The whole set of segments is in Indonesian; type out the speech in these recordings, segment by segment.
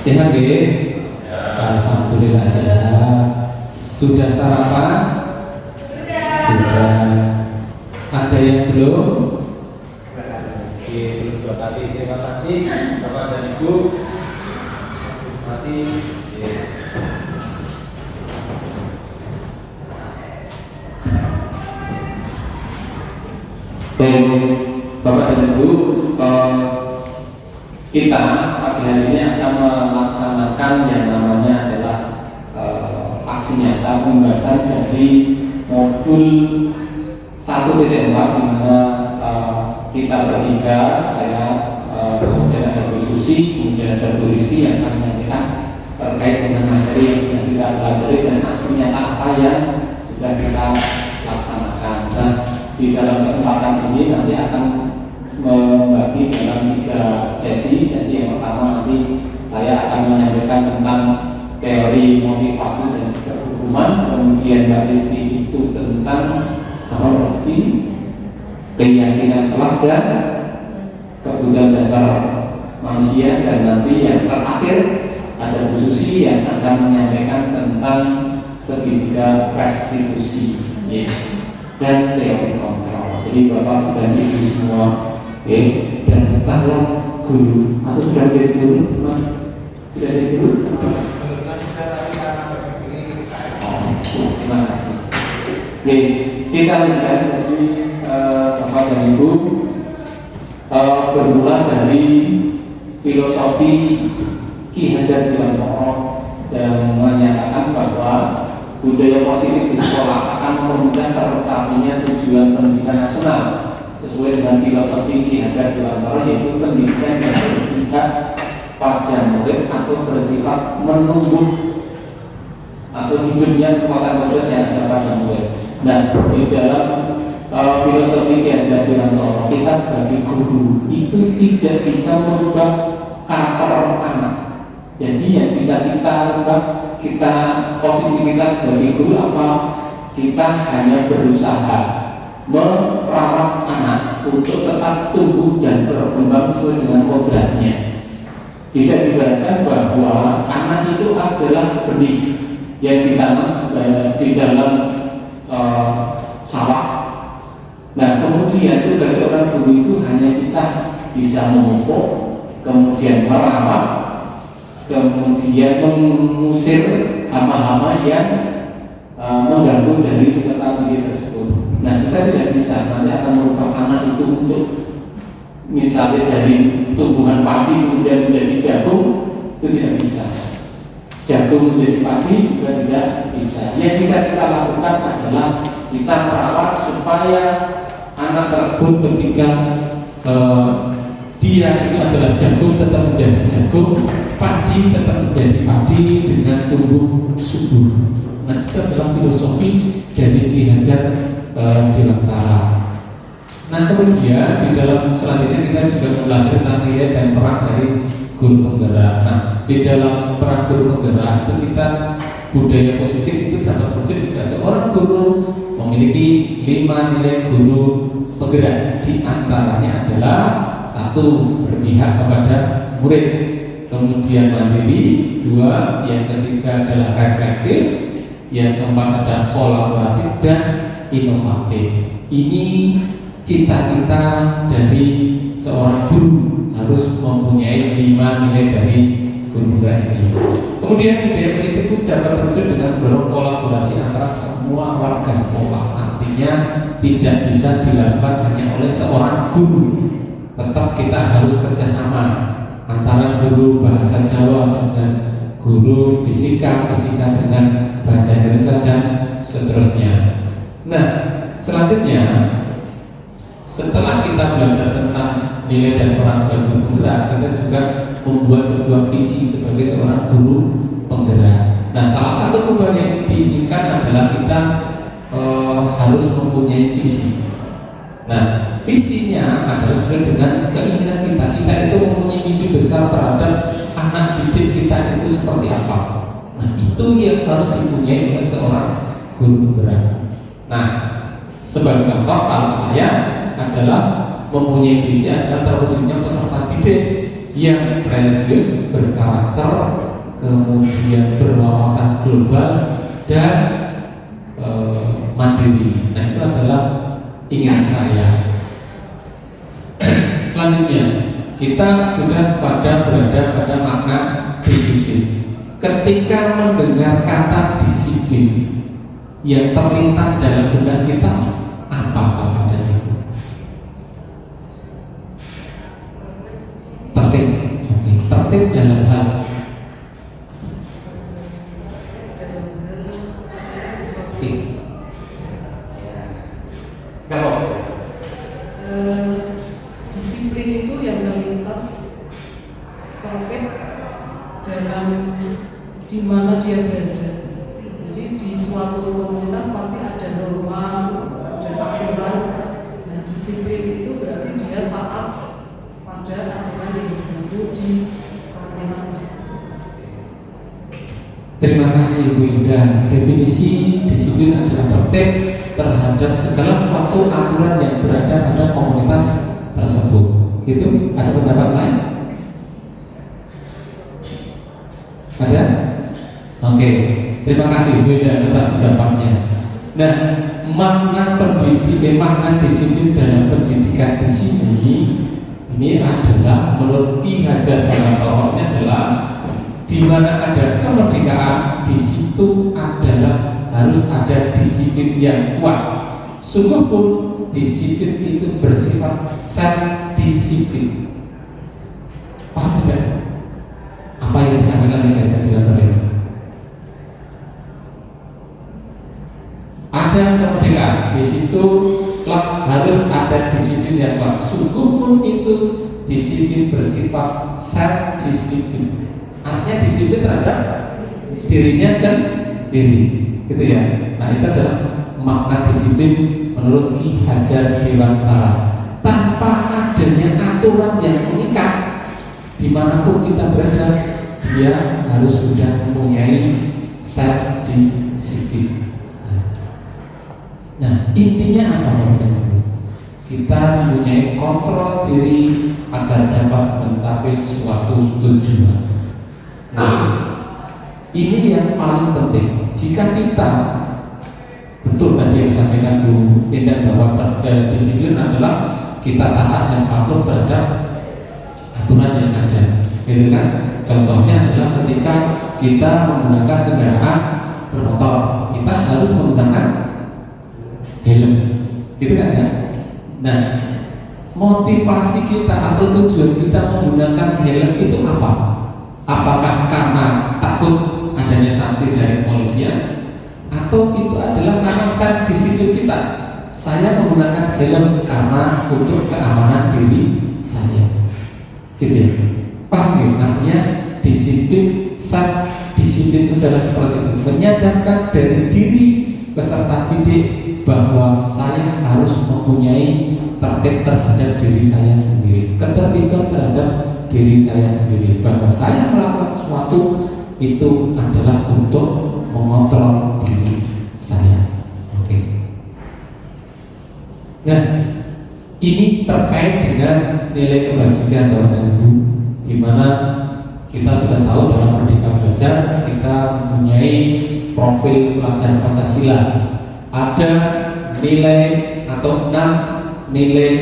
Sehat ya? Alhamdulillah sehat. Sudah sarapan? Sudah. Ada yang belum? Oke, belum 2 kali. Terima kasih Bapak dan Ibu. Mati. Bapak dan Ibu, kita pagi hari ini akan melaksanakan yang namanya adalah aksi nyata pembahasan dari modul 1.4 di mana kita bertiga, saya kemudian ada Bu Susi, kemudian ada Bu Rizky yang akan menyampaikan terkait dengan materi yang sudah kita pelajari dan aksi nyata apa yang sudah kita laksanakan. Nah, di dalam kesempatan ini nanti akan membagi dalam 3 sesi. Sesi yang pertama nanti saya akan menyampaikan tentang teori motivasi dan juga hukuman. Kemudian Mbak Rizky itu tentang keyakinan kelas dan kebutuhan dasar manusia. Dan nanti yang terakhir ada Bu Susi yang akan menyampaikan tentang segitiga restitusi dan teori kontrol. Jadi Bapak dan Ibu semua dan calon guru atau sudah jadi guru, Mas? Sudah jadi guru? Terima kasih. Kita lihat dari Bapak dan Ibu bermula dari filosofi Ki Hajar Dewantara yang menyatakan bahwa budaya positif di sekolah akan memudahkan tercapainya tujuan pendidikan nasional sesuai dengan filosofi Ki Hajar Dewantara, yaitu pendidikan yang berpihak pada murid atau bersifat menumbuh atau hidupnya kekuatan murid yang ada pada murid. Nah, di dalam filosofi Ki Hajar Dewantara, kita sebagai guru itu tidak bisa merubah karakter anak. Jadi yang bisa kita rubah, posisi kita sebagai guru apa? Kita hanya berusaha merawat anak untuk tetap tumbuh dan berkembang sesuai dengan kodratnya. Bisa dibayangkan bahwa anak itu adalah benih yang ditanam di dalam sawah. Nah, kemudian tugas seorang guru itu hanya kita bisa memupuk, kemudian merawat, kemudian mengusir hama-hama yang mengganggu dari peserta didik tersebut. Nah, kita tidak bisa nanti akan merubah anak itu untuk misalnya dari tumbuhan padi kemudian menjadi jagung, itu tidak bisa. Jagung menjadi padi juga tidak bisa. Yang bisa kita lakukan adalah kita merawat supaya anak tersebut ketika dia itu adalah jagung tetap menjadi jagung, padi tetap menjadi padi dengan tumbuh subur. Nah, itu adalah filosofi dari Ki Hajar Dewantara. Nah, kemudian di dalam selanjutnya kita juga belajar tentang nilai dan peran dari guru penggerak. Nah, di dalam peran guru penggerak itu kita budaya positif itu dapat wujud jika seorang guru memiliki 5 nilai guru penggerak. Di antaranya adalah 1. Berpihak kepada murid, kemudian mandiri, 2. Yang ketiga adalah reflektif, yang keempat adalah kolaboratif dan inovatif. Ini cita-cita dari seorang guru, harus mempunyai 5 nilai dari guru penggerak ini. Kemudian budaya positif itu dapat terwujud dengan mendorong kolaborasi antara semua warga sekolah. Artinya tidak bisa dilakukan hanya oleh seorang guru. Tetap kita harus kerjasama antara guru bahasa Jawa dengan guru fisika dengan bahasa Indonesia dan seterusnya. Nah, selanjutnya setelah kita belajar tentang nilai dan peran sebagai guru penggerak, kita juga membuat sebuah visi sebagai seorang guru penggerak. Nah, salah satu perubahan yang diinginkan adalah kita harus mempunyai visi. Nah, visinya adalah sesuai dengan keinginan kita. Kita itu mempunyai mimpi besar terhadap anak didik kita itu seperti apa. Nah, itu yang harus dipunyai oleh seorang guru penggerak. Nah, sebagai contoh, kalau saya adalah mempunyai visi adalah terwujudnya peserta didik yang religius, berkarakter, kemudian berwawasan global dan mandiri. Nah, itu adalah ingin saya. Selanjutnya, kita sudah berada pada makna disiplin. Ketika mendengar kata disiplin yang terlintas dalam benak kita, apa maknanya itu? Tertib. Oke. Tertib dalam hal disiplin itu yang terlintas tertib dalam di mana dia berada. Jadi di suatu komunitas pasti ada norma, ada aturan. Nah, disiplin itu berarti dia taat pada aturan yang berlaku di komunitas tersebut. Terima kasih Bu Indah. Definisi disiplin adalah tertib terhadap segala sesuatu aturan yang berada pada komunitas tersebut. Gitu? Ada pendapat lain? Ada? Oke. Terima kasih Bu Indah atas pendapatnya. Nah, makna makna disiplin dalam pendidikan di sini ini adalah menurut Ki Hajar Dewantara adalah di mana ada kemerdekaan, di situ adalah harus ada disiplin yang kuat. Sungguh pun disiplin itu bersifat self disiplin. Paham tidak? Apa yang disampaikan Ki Hajar Dewantara ini? Ada kemerdekaan, di situ harus ada disiplin yang kuat. Sungguh pun itu disiplin bersifat self disiplin. Artinya disiplin terhadap dirinya sendiri, gitu ya. Nah, itu adalah makna disiplin menurut Ki Hajar Dewantara. Tanpa adanya aturan yang mengikat, dimanapun kita berada, dia harus sudah mempunyai self disiplin. Nah, intinya apa teman-teman? Kita mempunyai kontrol diri agar dapat mencapai suatu tujuan. Nah, ini yang paling penting. Jika kita betul tadi yang disampaikan Bu Indah bahwa disiplin adalah kita taat dan patuh terhadap aturan yang ada, gitu kan? Contohnya adalah ketika kita menggunakan kendaraan bermotor, kita harus menggunakan helm, gitu kan ya? Nah, motivasi kita atau tujuan kita menggunakan helm itu apa? Apakah karena takut adanya sanksi dari kepolisian, atau itu adalah karena self disiplin kita? Saya menggunakan helm karena untuk keamanan diri saya, gitu ya? Paham ya? Artinya disiplin, self disiplin itu adalah seperti itu, menyadarkan dari diri peserta didik bahwa saya harus mempunyai tertib terhadap diri saya sendiri, ketertiban terhadap diri saya sendiri, bahwa saya melakukan sesuatu itu adalah untuk mengontrol diri saya. Oke. Nah, ini terkait dengan nilai kebajikan Bapak Ibu, di mana kita sudah tahu dalam Merdeka Belajar kita mempunyai profil pelajar Pancasila. Ada nilai atau 6 nilai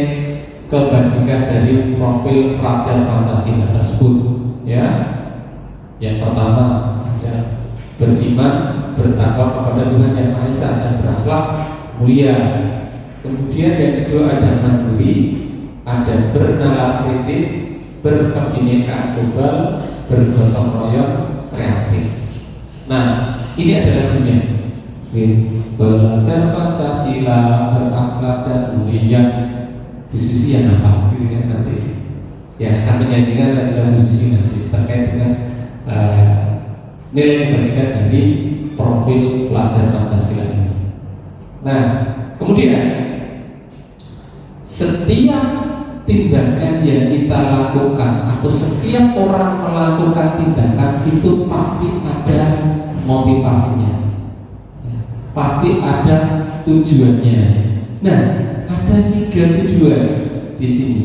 kebajikan dari profil pelajar Pancasila tersebut, ya. Yang pertama ada beriman, bertakwa kepada Tuhan Yang Maha Esa dan berakhlak mulia. Kemudian yang kedua ada mandiri, ada bernalar kritis, berkebinekaan global, bergotong royong, kreatif. Nah, ini adalah lagunya. Belajar Pancasila, berakhlak dan mulia. Bu Susi yang apa? Gitu kan nanti. Ya akan menyanyikan adalah Bu Susi nanti terkait dengan nilai kebajikan dari profil pelajar Pancasila ini. Nah, kemudian setiap tindakan yang kita lakukan atau setiap orang melakukan tindakan itu pasti ada motivasinya, pasti ada tujuannya. Nah, ada 3 tujuan di sini.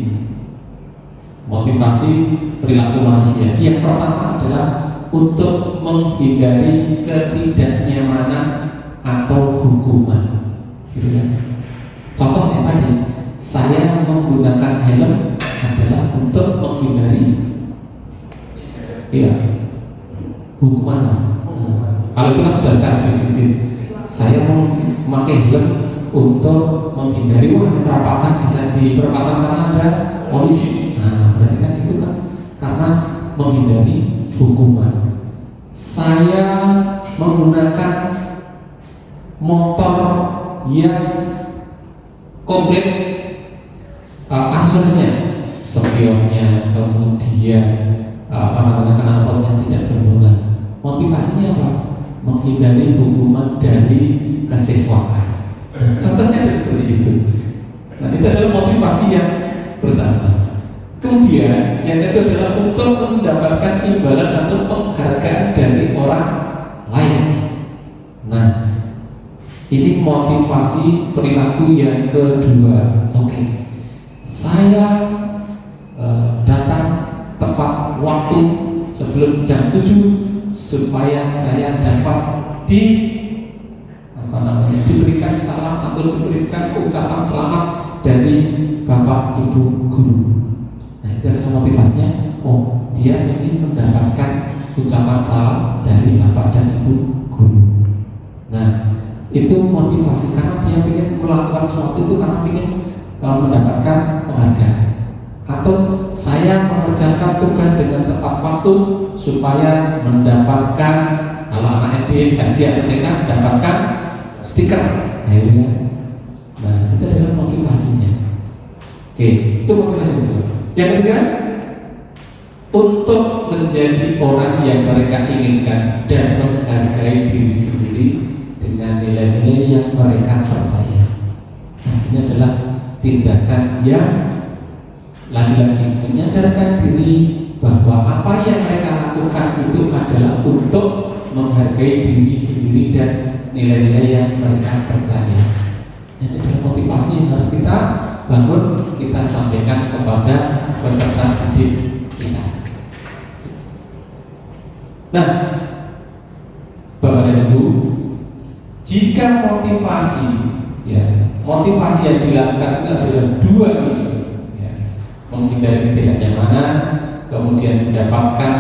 motivasi perilaku manusia. Yang pertama adalah untuk menghindari ketidaknyamanan atau hukuman. Gitu kan? Contohnya tadi, saya menggunakan helm adalah untuk menghindari hukuman, Mas. Kalau itu kan sudah secara disiplin. Saya memakai helm untuk menghindari perapatan di perapatan sana ada polisi. Nah, berarti kan itu kan karena menghindari hukuman. Saya menggunakan motor yang komplit aksesorisnya, spionnya, kemudian knalpotnya tidak berbunga. Motivasinya apa? Menghindari hukuman dari kesiswaan. Contohnya ada seperti itu. Nah, itu adalah motivasi yang pertama. Kemudian yang kedua adalah untuk mendapatkan imbalan atau penghargaan dari orang lain. Nah, ini motivasi perilaku yang kedua. Oke, saya datang tepat waktu sebelum jam 7 supaya saya dapat diberikan salam atau diberikan ucapan selamat dari Bapak Ibu Guru. Nah, itu adalah motivasinya. Oh, dia ingin mendapatkan ucapan salam dari Bapak dan Ibu Guru. Nah, itu motivasi karena dia ingin melakukan sesuatu itu karena ingin mendapatkan penghargaan. Atau saya mengerjakan tugas dengan tepat waktu supaya mendapatkan, kalau anak SD atau TK mendapatkan stiker. Nah, itu kan. Nah, itu adalah motivasinya. Oke, itu motivasi kedua. Yang ketiga, untuk menjadi orang yang mereka inginkan dan menghargai diri sendiri dengan nilai-nilai yang mereka percaya. Nah, ini adalah tindakan yang lagi-lagi menyadarkan diri bahwa apa yang mereka lakukan itu adalah untuk menghargai diri sendiri dan nilai-nilai yang mereka percaya. Ini adalah motivasi yang harus kita bangun, kita sampaikan kepada peserta didik kita. Nah, Bapak dan Ibu, jika motivasi yang dilakukan itu adalah dua ini, menghindari ketidaknyamanan, kemudian mendapatkan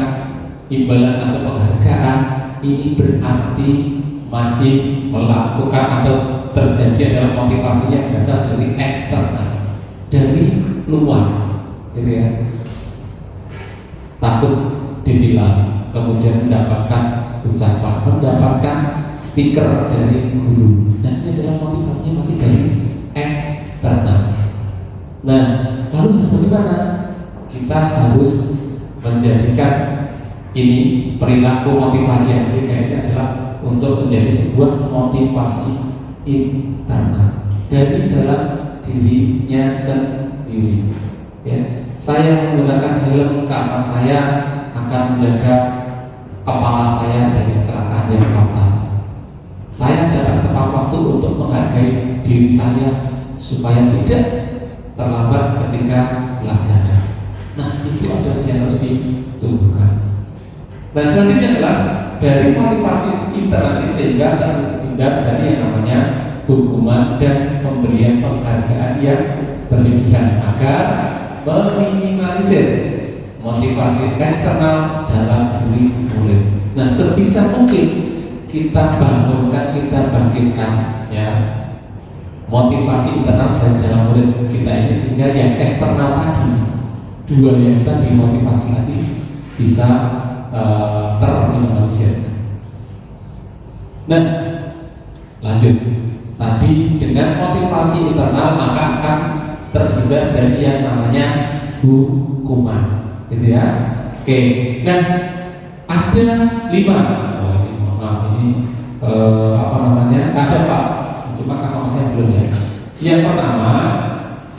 imbalan atau penghargaan, ini berarti masih melakukan atau terjadi adalah motivasinya berasal dari eksternal, dari luar, gitu ya. Takut ditilang, kemudian mendapatkan ucapan, mendapatkan stiker dari guru. Nah, ini adalah motivasinya masih dari eksternal. Nah, lalu harus bagaimana? Kita harus menjadikan ini perilaku motivasi yang ketiga ini adalah untuk menjadi sebuah motivasi internal dari dalam dirinya sendiri. Ya, saya menggunakan helm karena saya akan menjaga kepala saya dari kecelakaan yang fatal. Saya datang tepat waktu untuk menghargai diri saya supaya tidak terlambat ketika pelajaran. Nah, itu adalah yang harus ditumbuhkan. Nah, selanjutnya adalah dari motivasi internal sehingga terhindar dari yang namanya hukuman dan pemberian penghargaan yang berlebihan agar meminimalisir motivasi eksternal dalam diri murid. Nah, sebisa mungkin kita bangunkan, kita bangkitkan ya motivasi internal dan dalam murid kita ini sehingga yang eksternal tadi, dua yang tadi motivasi tadi bisa terminimalisir. Nah, lanjut. Tadi dengan motivasi internal maka akan terhindar dari yang namanya hukuman, gitu ya. Oke. Nah, ada 5. Ada Pak. Cuma kan namanya belum ya. Yang pertama,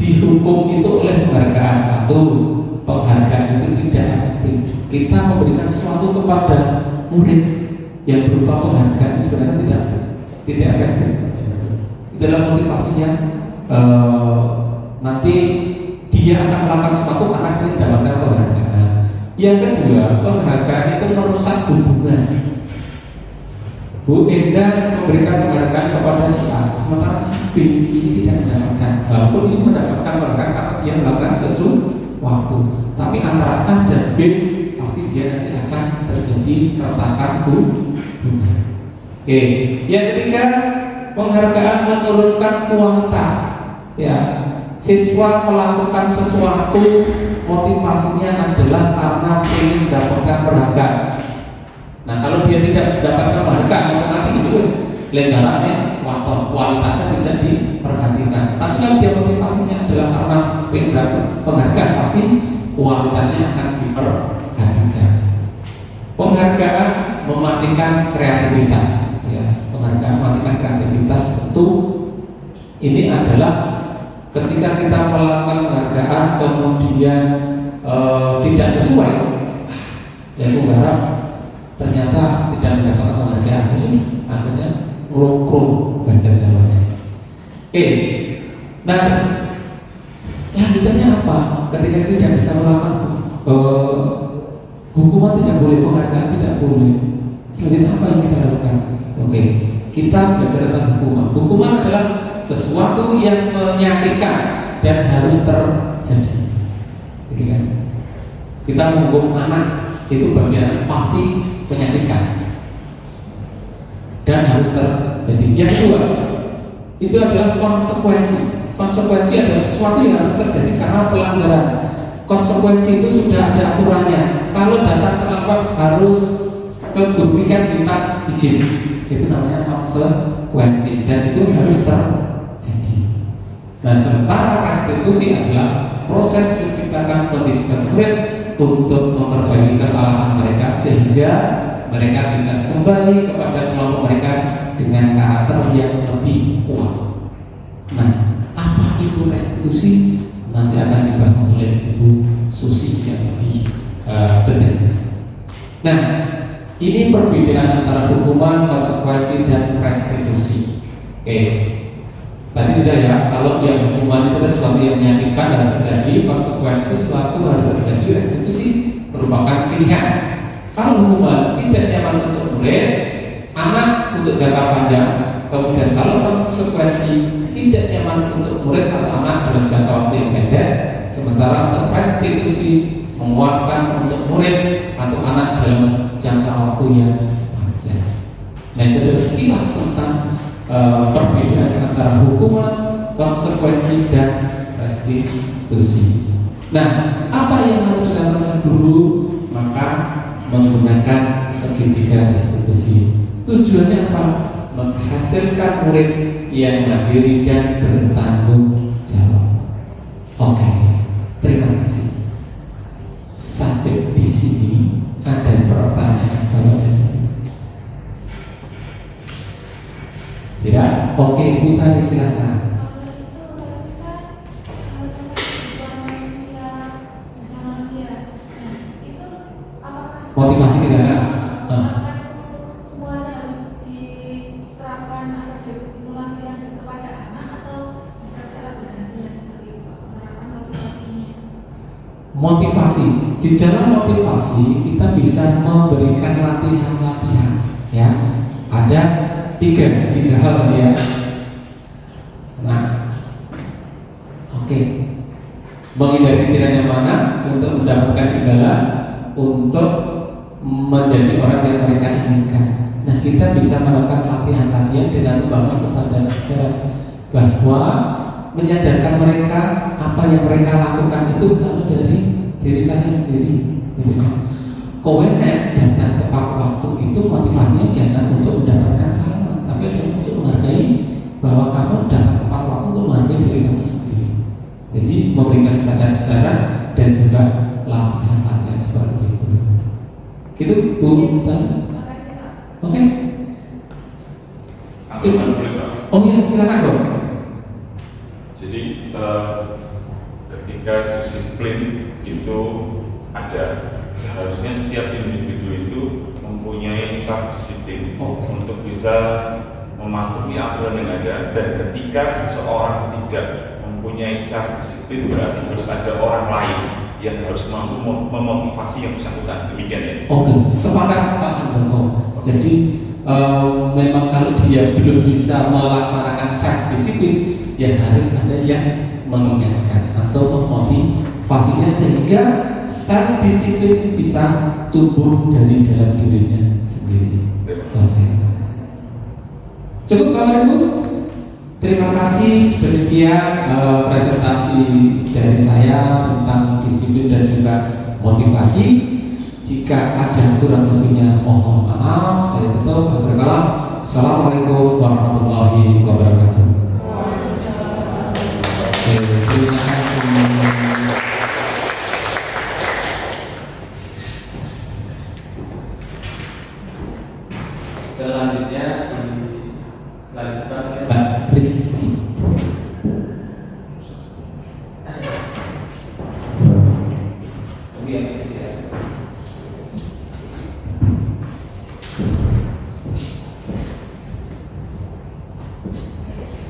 dihukum itu oleh penghargaan. Satu, penghargaan itu tidak efektif. Kita memberikan sesuatu kepada murid yang berupa penghargaan sebenarnya tidak efektif. Itu adalah motivasinya. Nanti dia akan melakukan sesuatu karena dia mendapatkan Yang kedua, penghargaan itu merusak hubungan. Bu Enda memberikan penghargaan kepada si A, sementara si B ini tidak mendapatkan. Walaupun ini mendapatkan penghargaan karena dia melakukan sesuatu, tapi antara A dan B pasti dia nanti akan terjadi keretakan hubungan. Oke, yang ketiga, penghargaan menurunkan kualitas. Ya, siswa melakukan sesuatu motivasinya adalah karena ingin mendapatkan penghargaan. Nah, kalau dia tidak mendapatkan penghargaan, nanti itu lenggarannya waton, kualitasnya tidak diperhatikan. Tapi kalau dia motivasinya adalah karena ingin mendapat penghargaan, pasti kualitasnya akan diperhatikan. Penghargaan mematikan kreativitas. Ya, penghargaan mematikan kreativitas tentu ini adalah ketika kita melakukan penghargaan kemudian tidak sesuai, ya mengharap ternyata tidak mendapatkan penghargaan, akhirnya ngurung bahasa Jawanya. Nah, lanjutannya apa? Ketika tidak bisa melakukan hukuman tidak boleh, penghargaan tidak boleh. Selanjutnya apa yang kita lakukan? Oke, kita belajar tentang hukuman. Hukuman adalah sesuatu yang menyakitkan dan harus terjadi. Jadi kan, kita menghukum anak itu bagian pasti menyakitkan dan harus terjadi. Yang kedua, itu adalah konsekuensi. Konsekuensi adalah sesuatu yang harus terjadi karena pelanggaran. Konsekuensi itu sudah ada aturannya. Kalau datang terlambat harus ke guru minta izin. Itu namanya konsekuensi dan itu harus terjadi. Nah, sementara restitusi adalah proses menciptakan kondisi murid untuk memperbaiki kesalahan mereka sehingga mereka bisa kembali kepada kelompok mereka dengan karakter yang lebih kuat. Nah, apa itu restitusi? Nanti akan dibahas oleh Ibu Susi yang lebih detail. Nah, ini perbedaan antara hukuman, konsekuensi, dan restitusi. Oke, tadi sudah ya, kalau yang hukuman itu sesuatu yang menyakitkan harus terjadi, konsekuensi sesuatu harus terjadi, restitusi merupakan pilihan. Kalau hukuman tidak nyaman untuk murid, anak untuk jangka panjang, kemudian kalau konsekuensi tidak nyaman untuk murid atau anak dalam jangka waktu yang pendek, sementara untuk restitusi menguatkan untuk murid atau anak dalam jangka waktu yang panjang. Nah, itu adalah sekilas tentang perbedaan antara hukuman, konsekuensi, dan restitusi. Nah, apa yang harus dilakukan guru? Maka menggunakan segitiga restitusi. Tujuannya apa? Menghasilkan murid yang mandiri dan bertanggung jawab. Oke, terima kasih. Sampai di sini ada pertanyaan tidak? Oke, Ibu Tari silakan. Motivasi tidak ada. Semuanya harus diterapkan atau dimulasikan kepada anak atau bisa secara bergantian seperti penerapan motivasinya. Motivasi, di dalam motivasi kita bisa memberikan latihan-latihan, ya. Ada tiga hal ya. Nah, oke. Menghindari tidak nyamanan untuk mendapatkan imbalan, untuk menjadi orang yang mereka inginkan. Nah, kita bisa melakukan latihan-latihan dengan membangun kesadaran bahwa menyadarkan mereka apa yang mereka lakukan itu harus dari diri kalian sendiri. Kowe datang tepat waktu itu motivasinya jangan untuk mendapatkan salam, tapi adalah untuk menghargai bahwa kamu datang tepat waktu untuk menghargai diri kamu sendiri. Jadi memberikan kesadaran dan juga latihan-latihan seperti itu. Gitu, Bu. Oke. Oh iya, silakan dong. Jadi ketika disiplin itu ada, seharusnya setiap individu itu mempunyai self disiplin untuk bisa mematuhi aturan yang ada. Dan ketika seseorang tidak mempunyai self disiplin, berarti harus ada orang lain yang harus mampu memotivasi yang bersangkutan. Demikian ya. Oke, sepakat Pak Handoko. Jadi memang kalau dia belum bisa melaksanakan self disiplin, ya harus ada yang mengingatkan atau memotivasinya sehingga self disiplin bisa tumbuh dari dalam dirinya sendiri. Oke. Cukup Bapak Ibu. Terima kasih, demikian presentasi dari saya tentang disiplin dan juga motivasi. Jika ada kurang lebihnya mohon maaf. Saya tutup berkalam. Assalamualaikum warahmatullahi wabarakatuh. Terima kasih. Selanjutnya dilanjutkan oleh Pak Rizky.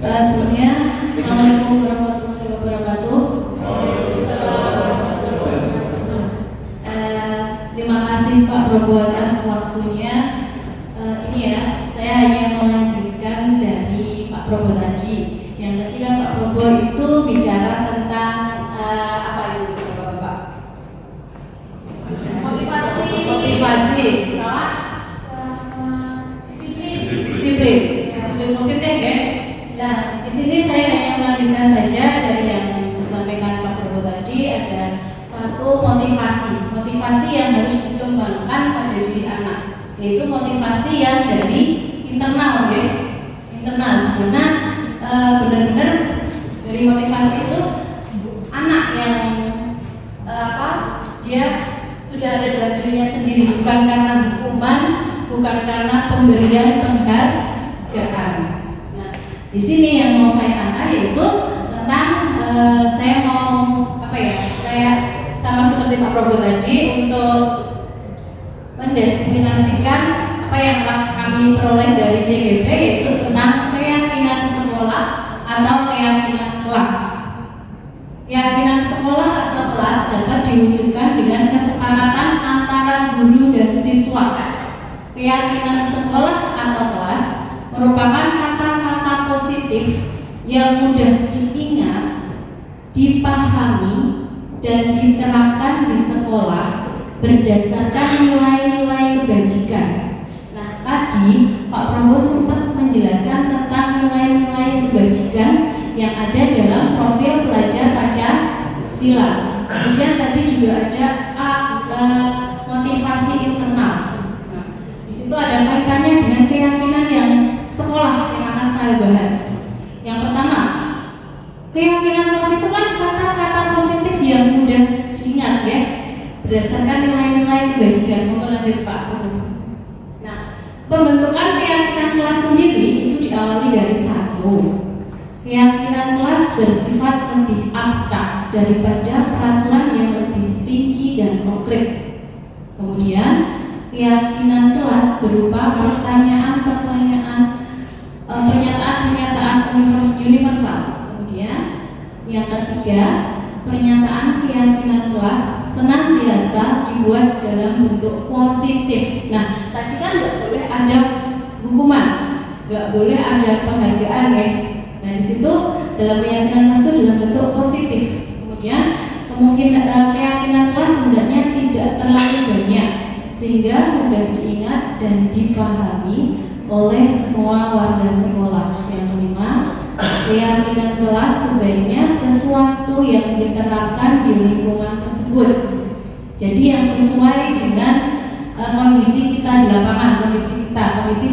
Sebelumnya, Assalamualaikum warahmatullahi wabarakatuh. Terima kasih Pak Probo atas waktunya. Ini ya, saya hanya melanjutkan dari Pak Probo tadi. Yang tadi kan Pak Probo itu bicara tentang apa itu Bapak-bapak? Motivasi, sama disiplin positif ya. Nah, di sini saya hanya melanjutkan saja dari yang disampaikan Pak Probo tadi. Ada satu motivasi yang harus dikembangkan pada diri anak, yaitu motivasi yang dari internal ya, internal, dimana benar-benar dari motivasi itu anak yang dia sudah ada dalam dirinya sendiri, bukan karena hukuman, bukan karena pemberian penghargaan. Di sini yang mau saya angkat yaitu tentang saya mau kayak sama seperti Pak Probo tadi untuk mendefinisikan apa yang telah kami peroleh dari JGP, yaitu tentang keyakinan sekolah atau keyakinan kelas. Keyakinan sekolah atau kelas dapat diwujudkan dengan kesepakatan antara guru dan siswa. Keyakinan sekolah atau kelas merupakan kata-kata positif yang mudah diingat, dipahami, dan diterapkan di sekolah berdasarkan nilai-nilai kebajikan. Nah, tadi Pak Probo sempat menjelaskan tentang nilai-nilai kebajikan yang ada dalam profil pelajar Pancasila. Kemudian tadi juga ada motivasi internal. Nah, di situ ada kaitannya dengan keyakinan yang sekolah yang akan saya bahas. Yang pertama, keyakinan kelas itu kan kata-kata positif yang mudah diingat ya, berdasarkan nilai-nilai kebajikan. Mau lanjut Pak. Nah, pembentukan keyakinan kelas sendiri itu diawali dari satu. Keyakinan kelas bersifat lebih abstrak daripada peraturan yang lebih rinci dan konkret. Kemudian, keyakinan kelas berupa pernyataan-pernyataan universal. Kemudian yang ketiga, pernyataan keyakinan kelas senantiasa dibuat dalam bentuk positif. Nah, tadi kan nggak boleh ada hukuman, nggak boleh ada penghargaan ya. Nah, di situ dalam keyakinan kelas itu dalam bentuk positif. Kemudian keyakinan kelas hendaknya tidak terlalu banyak sehingga mudah diingat dan dipahami oleh semua warga sekolah. Yang kelima, keyakinan kelas sebaiknya sesuatu yang diterapkan di lingkungan tersebut. Jadi yang sesuai dengan kondisi kita di lapangan, kondisi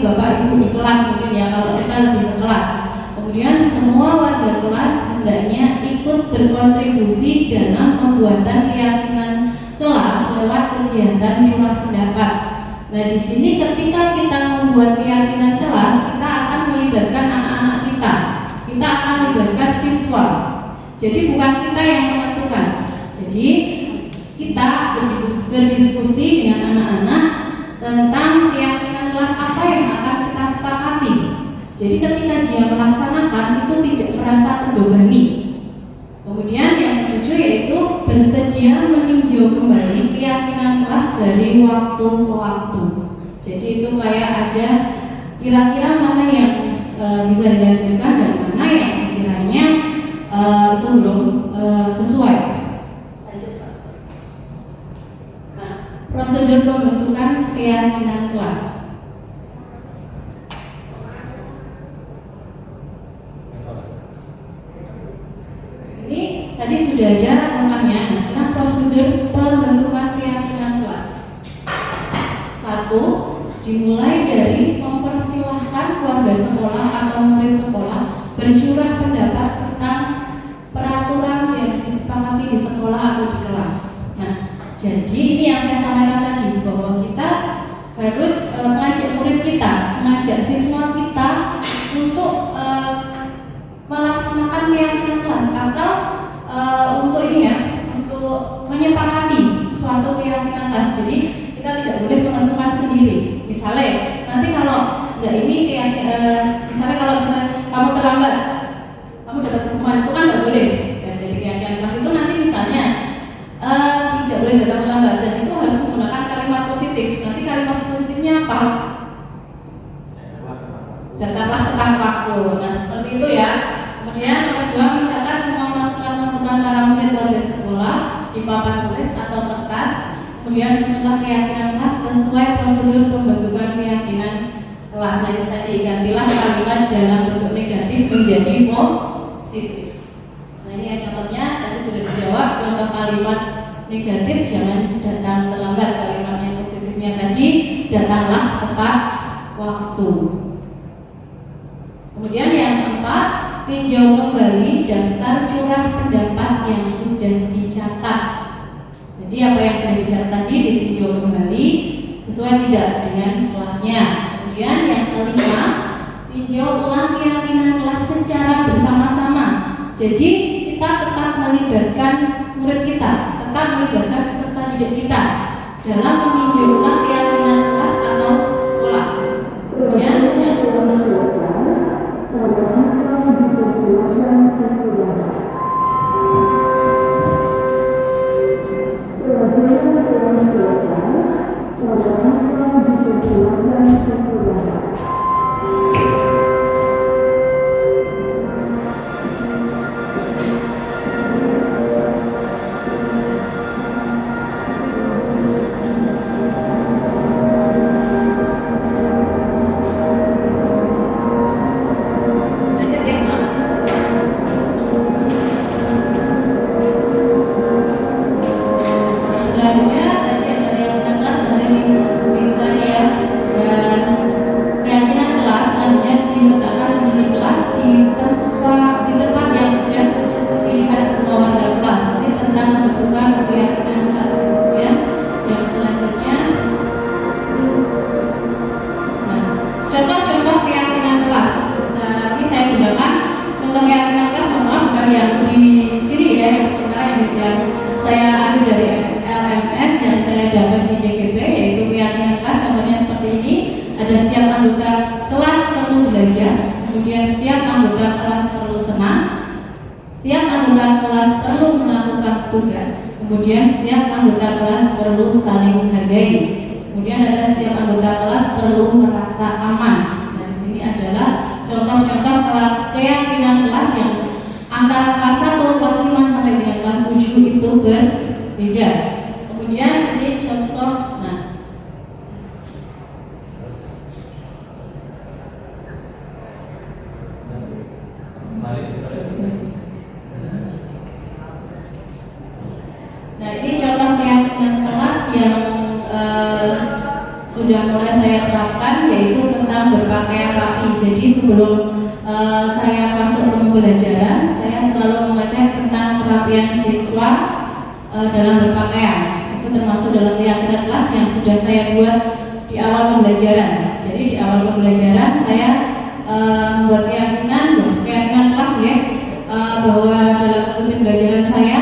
Bapak Ibu di kelas mungkin ya, kalau kita lebih ke kelas. Kemudian semua warga kelas hendaknya ikut berkontribusi dalam pembuatan keyakinan kelas lewat kegiatan curah pendapat. Nah, di sini ketika kita membuat keyakinan kelas, kita akan melibatkan anak-anak kita. Kita akan melibatkan siswa. Jadi bukan kita yang menentukan. Jadi kita berdiskusi dengan anak-anak tentang keyakinan kelas apa yang akan kita sepakati. Jadi ketika dia melaksanakan itu tidak merasa terbebani. Kemudian yang ketujuh yaitu bersedia menerima dari waktu ke waktu. Jadi itu kayak ada kira-kira mana yang bisa dilanjutkan dan mana yang sekiranya itu belum sesuai. Nah, prosedur pembentukan keyakinan kelas. Sini tadi sudah ada namanya. Nah, sekarang prosedur pembentukan keyakinan kelas. 1. Dimulai dari mempersilahkan keluarga sekolah atau murid sekolah bercurah pendapat tentang peraturan yang disepakati di sekolah atau di kelas. Nah, jadi ini yang saya sampaikan tadi, bahwa kita harus mengajak murid kita, mengajak siswa kita untuk melaksanakan keyakinan kelas atau untuk ini ya, untuk menyepakati suatu keyakinan kelas. Jadi kita tidak boleh menentukan sendiri. Misalnya nanti kalau nggak ini misalnya kalau kamu terlambat, kamu dapat hukuman, itu kan nggak boleh. Dan dari keyakinan kelas itu nanti misalnya tidak boleh datang terlambat, dan itu harus menggunakan kalimat positif. Nanti kalimat positifnya apa? Datanglah tepat waktu. Nah, seperti itu ya. Kemudian yang kedua, mencatat semua masukan-masukan para murid warga sekolah di papan tulis atau kertas. Kemudian susunlah keyakinan kelas sesuai prosedur pembentukan keyakinan kelas. Nah, itu tadi, gantilah kalimat dalam bentuk negatif menjadi positif. Nah, ini ya contohnya, tadi sudah dijawab. Contoh kalimat negatif, jangan datang terlambat. Kalimat yang positifnya tadi, datanglah tepat waktu. Kemudian yang keempat, tinjau kembali daftar curah pendapat yang sudah dicatat. Jadi apa yang sudah dicatat tadi ditinjau kembali sesuai tidak dengan kelasnya. Kemudian yang kelima, tinjau ulang keyakinan kelas secara bersama-sama. Jadi kita tetap melibatkan murid kita, tetap melibatkan peserta didik kita dalam meninjau ulang keyakinan kelas atau sekolah. Kemudian yang kemudian setiap anggota kelas perlu saling menghargai. Kemudian ada setiap anggota kelas perlu merasa aman. Nah, di sini adalah contoh-contoh keyakinan kelas yang antara kelas 1, kelas 5 sampai dengan kelas 7 itu berbeda. Kemudian ini contoh, ini contoh keyakinan kelas yang sudah mulai saya terapkan, yaitu tentang berpakaian rapi. Jadi sebelum saya masuk ke pembelajaran, saya selalu mengecek tentang kerapian siswa dalam berpakaian. Itu termasuk dalam keyakinan kelas yang sudah saya buat di awal pembelajaran. Jadi di awal pembelajaran saya membuat keyakinan kelas ya, bahwa dalam mengikuti pembelajaran saya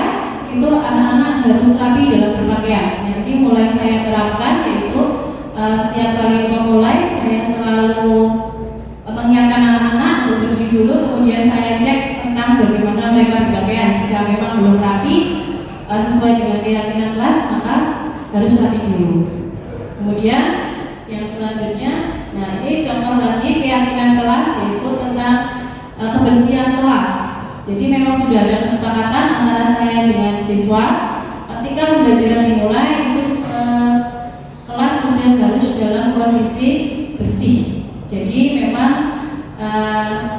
itu anak-anak harus rapi dalam berpakaian. Jadi mulai saya terapkan, yaitu setiap kali memulai saya selalu mengingatkan anak-anak untuk berdiri dulu, kemudian saya cek tentang bagaimana mereka berpakaian. Jika memang belum rapi sesuai dengan keyakinan kelas, maka harus rapi dulu. Kemudian yang selanjutnya, nah ini contoh lagi keyakinan kelas, yaitu tentang kebersihan kelas. Jadi memang sudah ada kesepakatan antara saya dengan siswa ketika pembelajaran dimulai itu kelas sudah harus dalam kondisi bersih. Jadi memang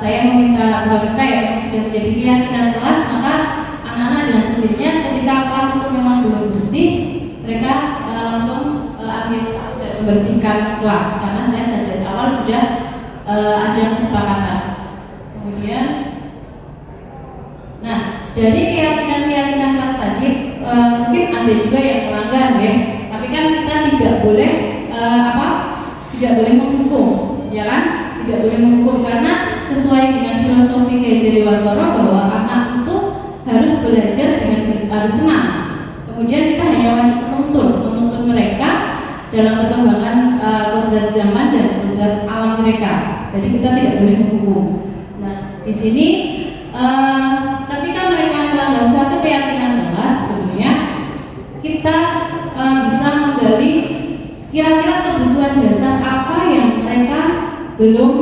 saya meminta, bukan minta ya, memang sudah menjadi keyakinan kelas, maka anak-anak dengan sendirinya ketika kelas itu memang belum bersih, mereka langsung ambil dan membersihkan kelas, karena saya dari awal sudah ada kesepakatan. Kemudian, nah dari keyakinan kelas tadi mungkin ada juga yang melanggar ya, tapi kan kita tidak boleh tidak boleh menghukum, ya kan? Tidak boleh menghukum karena sesuai dengan filosofi K.J. Dewantoro bahwa anak itu harus belajar dengan harus senang. Kemudian kita hanya wajib menuntun mereka dalam perkembangan kodrat zaman dan kodrat alam mereka. Jadi kita tidak boleh menghukum. Nah, di sini ketika mereka melanggar suatu keyakinan kelas, sebenarnya kita bisa menggali kira-kira kebutuhan dasar apa yang mereka belum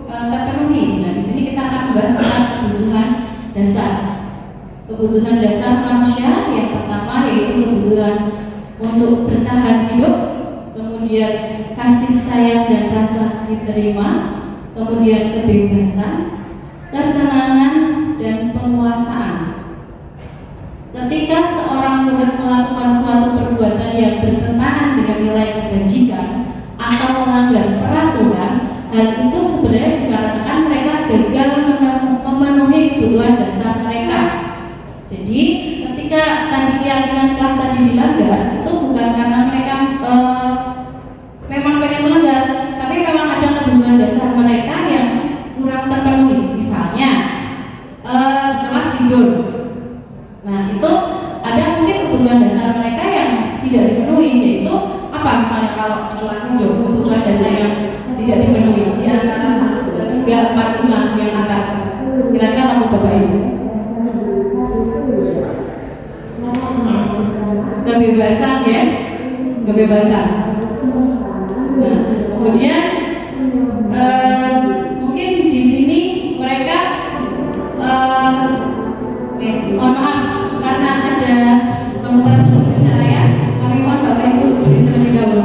terpenuhi. Nah, di sini kita akan membahas tentang kebutuhan dasar. Kebutuhan dasar manusia yang pertama yaitu kebutuhan untuk bertahan hidup, kemudian kasih sayang dan rasa diterima, kemudian kebebasan, kesenangan dan penguasaan. Ketika seorang murid melakukan suatu perbuatan yang bertentangan dengan nilai kebajikan atau melanggar peraturan, hal itu sebenarnya dikarenakan mereka gagal memenuhi kebutuhan dasar mereka. Jadi ketika tadi keyakinan kelas tadi dilanggar, itu bukan karena mereka memang pengen melanggar, tapi memang ada kebutuhan dasar mereka yang kurang terpenuhi. Misalnya kelas tidur. Nah itu ada mungkin kebutuhan dasar mereka yang tidak dipenuhi, yaitu apa? Misalnya kalau kelas tidur kebutuhan dasar yang tidak dipenuhi di antara 1, 2, 3, 4, 5 yang atas, kira-kira apa Bapak Ibu? Kebebasan ya, kebebasan. Nah, kemudian mungkin di sini mereka mohon maaf karena ada pembukaan petugas saya, kami mohon Bapak Ibu beri terlebih dahulu.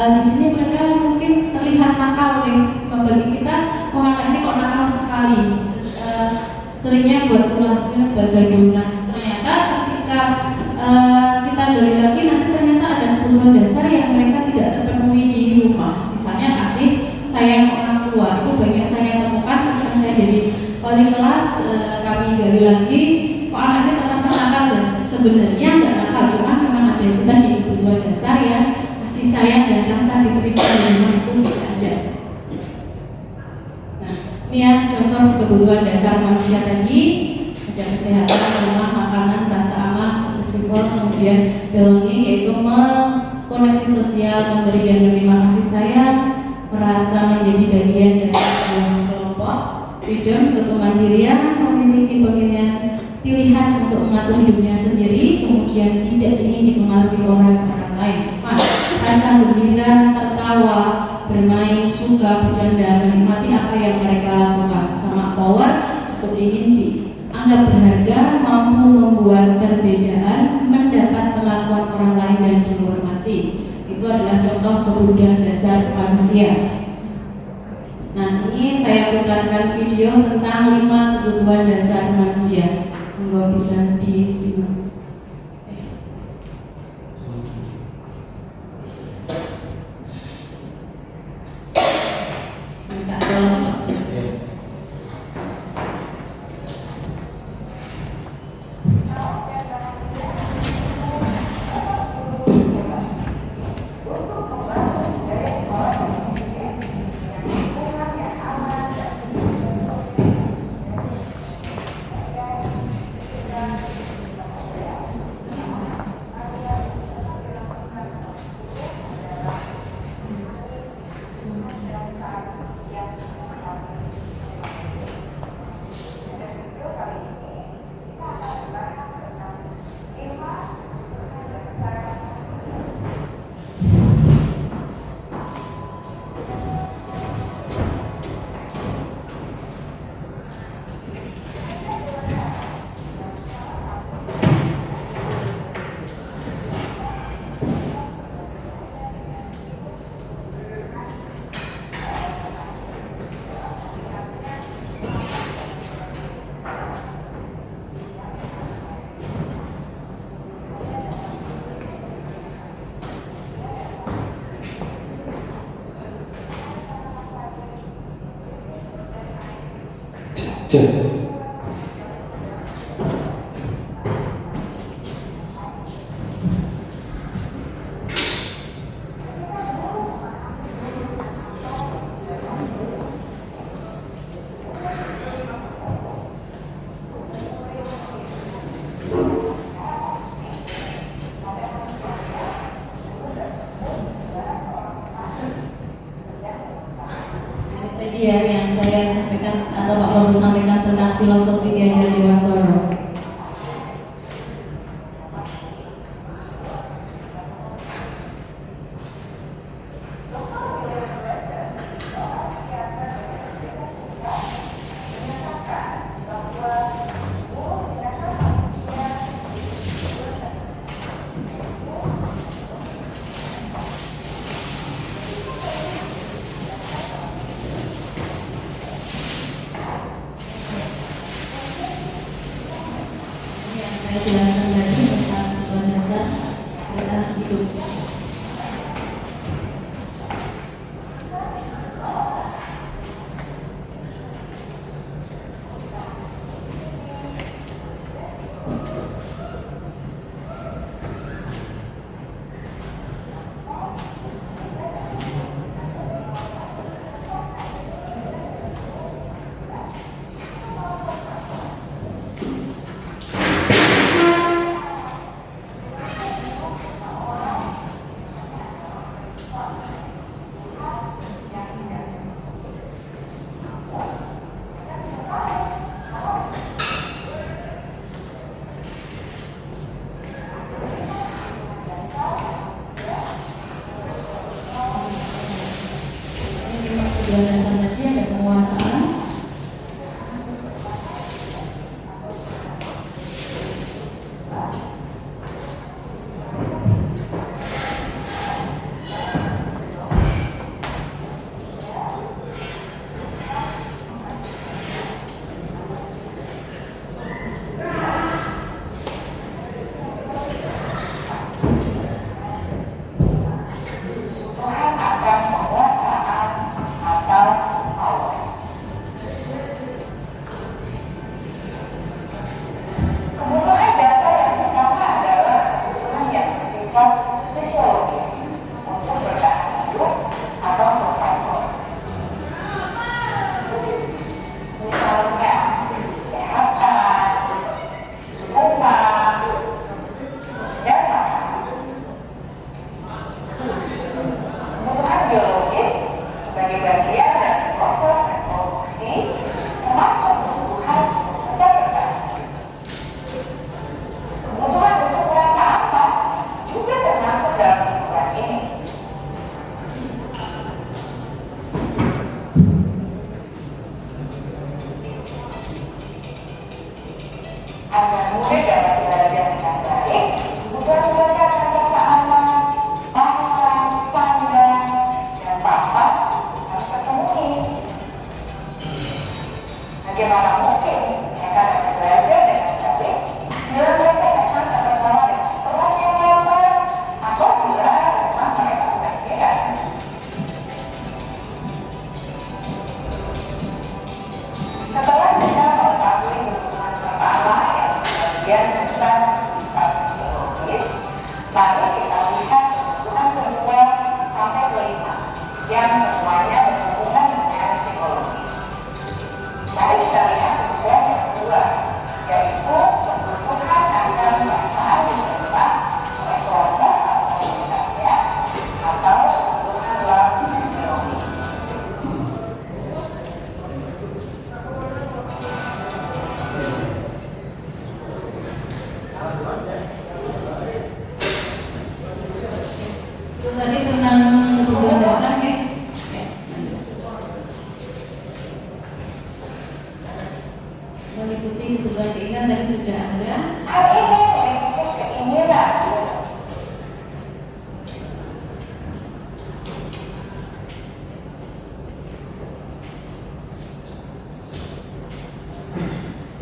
Di sini mereka mungkin terlihat nakal nih, bagi kita, oh anak ini kok nakal sekali, seringnya buat ulah bagai nah ternyata ketika kita gali lagi nanti ternyata ada kebutuhan dasar yang mereka tidak terpenuhi di rumah. Misalnya kasih sayang orang tua, itu banyak saya temukan ketika saya jadi wali kelas. Kami gali lagi, kok anaknya terasa nakal dan sebenarnya nggak nakal, cuma memang ada itu tadi kebutuhan dasar yang ada. Nah, ini ya contoh kebutuhan dasar manusia tadi, ada kesehatan, rumah, makanan, rasa aman, survival, kemudian belonging, yaitu koneksi sosial, memberi dan menerima kasih sayang, merasa menjadi bagian dari sebuah kelompok, freedom untuk kemandirian, memiliki pilihan untuk mengatur hidupnya sendiri, kemudian tidak ingin dipengaruhi oleh orang lain, fun, rasa gembira, tertawa, bermain, suka, bercanda, menikmati apa yang mereka lakukan, sama power untuk ingin dianggap berharga, mampu membuat perbedaan, mendapat pengakuan orang lain dan dihormati. Itu adalah contoh kebutuhan dasar manusia. Nah, ini saya putarkan video tentang 5 kebutuhan dasar manusia. Monggo bisa disimak. Minta tolong. Cek. Tadi ya yang saya sampaikan atau Pak Paulus sampaikan tentang filosofi Ki Hajar Dewantoro.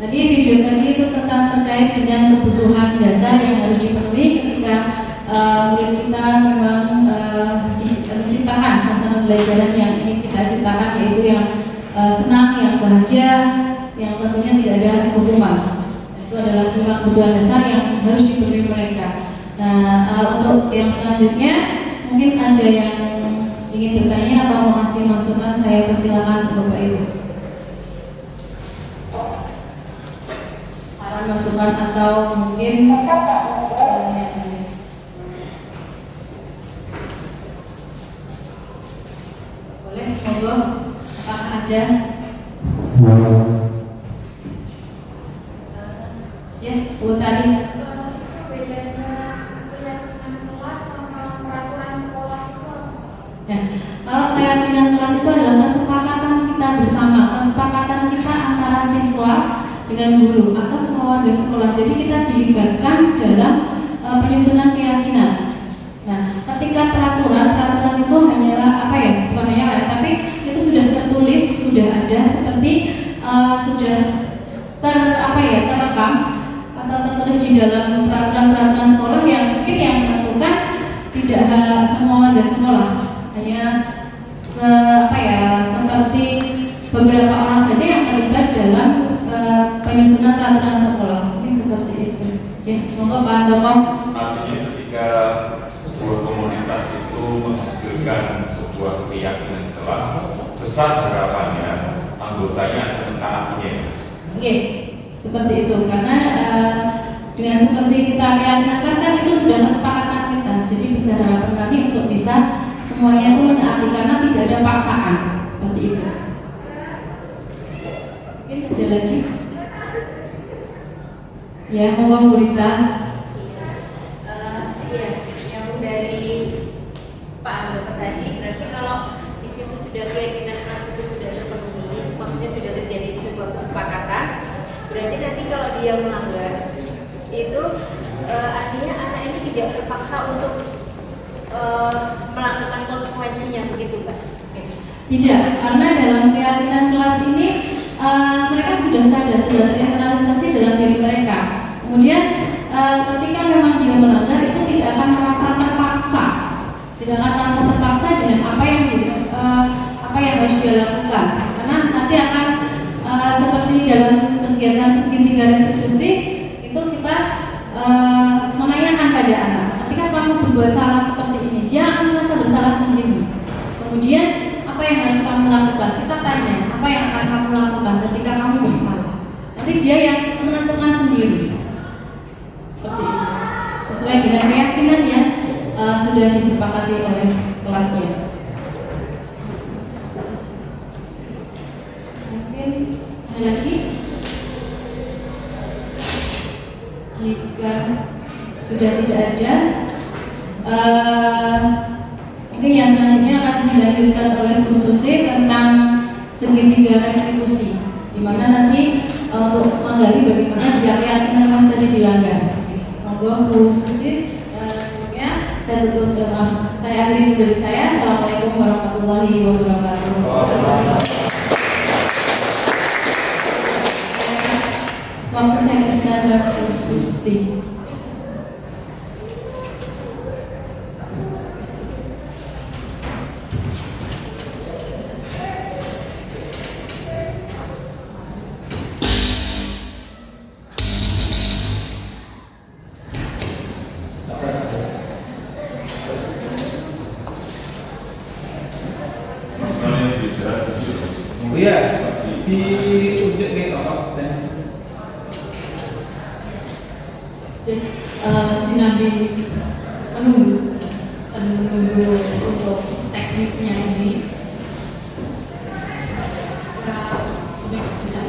Tadi video tadi itu tentang terkait dengan kebutuhan dasar yang harus dipenuhi ketika murid kita memang menciptakan suasana pembelajaran yang ingin kita ciptakan, yaitu yang senang, yang bahagia, yang tentunya tidak ada hukuman. Itu adalah 5 kebutuhan dasar yang harus dipenuhi mereka. Nah, untuk yang selanjutnya mungkin ada yang ingin bertanya atau mau ngasih masukan, saya persilakan Bapak Ibu. Saran, masukan, atau mungkin boleh, monggo. Apakah ada? Ya, Bu tadi. Nah, kalau keyakinan kelas itu adalah kesepakatan kita bersama, kesepakatan kita antara siswa dengan guru atau semua warga sekolah. Jadi kita dilibatkan dalam penyusunan keyakinan. Nah, ketika peraturan itu hanyalah bukan hanya tapi itu sudah tertulis, sudah ada seperti sudah terekam atau tertulis di dalam peraturan sekolah yang mungkin yang menentukan tidak semua warga sekolah, hanya seperti beberapa orang saja yang terlibat dalam penyusunan peraturan sekolah. Ini seperti itu. Ya, monggo Pak Andoko. Artinya ketika sebuah komunitas itu menghasilkan sebuah keyakinan kelas, besar harapannya anggotanya akan mentaatinya. Oke, seperti itu. Karena dengan seperti kita keyakinan kelas kan itu sudah kesepakatan kita. Jadi besar harapan kami untuk bisa semuanya itu menaati karena tidak ada paksaan seperti itu. Mungkin ada lagi? Ya, monggo Bu Rita. Iya, yang dari Pak Andoko tadi, berarti kalau di situ sudah keyakinan kelas itu sudah terpenuhi, maksudnya sudah terjadi sebuah kesepakatan, berarti nanti kalau dia melanggar itu artinya anak ini tidak terpaksa untuk melakukan konsekuensinya, begitu Pak? Tidak, karena dalam keyakinan kelas ini mereka sudah sadar, sudah terinternalisasi dalam diri mereka. Kemudian ketika memang dia melanggar itu tidak akan merasa terpaksa, dengan apa yang harus dia lakukan, karena nanti akan seperti dalam kegiatan segitiga restitusi itu kita menanyakan pada anak, ketika kamu berbuat salah seperti ini, dia akan merasa bersalah sendiri. Kemudian apa yang harus kamu lakukan? Kita tanya, apa yang akan kamu lakukan ketika kamu bersalah? Nanti dia yang menentukan sendiri. Seperti itu. Sesuai dengan keyakinan yang sudah disepakati oleh kelasnya. Mungkin ada lagi? Jika sudah tidak ada, mungkin yang selanjutnya akan dilanjutkan oleh Bu Susi tentang segitiga restitusi, di mana nanti untuk menggali bagaimana jika keyakinan kelas tadi dilanggar. Monggo Bu Susi. Sebelumnya saya akhiri dulu dari saya. Assalamualaikum warahmatullahi wabarakatuh. Waktu saya kasih ke Bu Susi. Iya, di ujung nih kalau Sinabi menunggu untuk teknisnya ini. Bisa.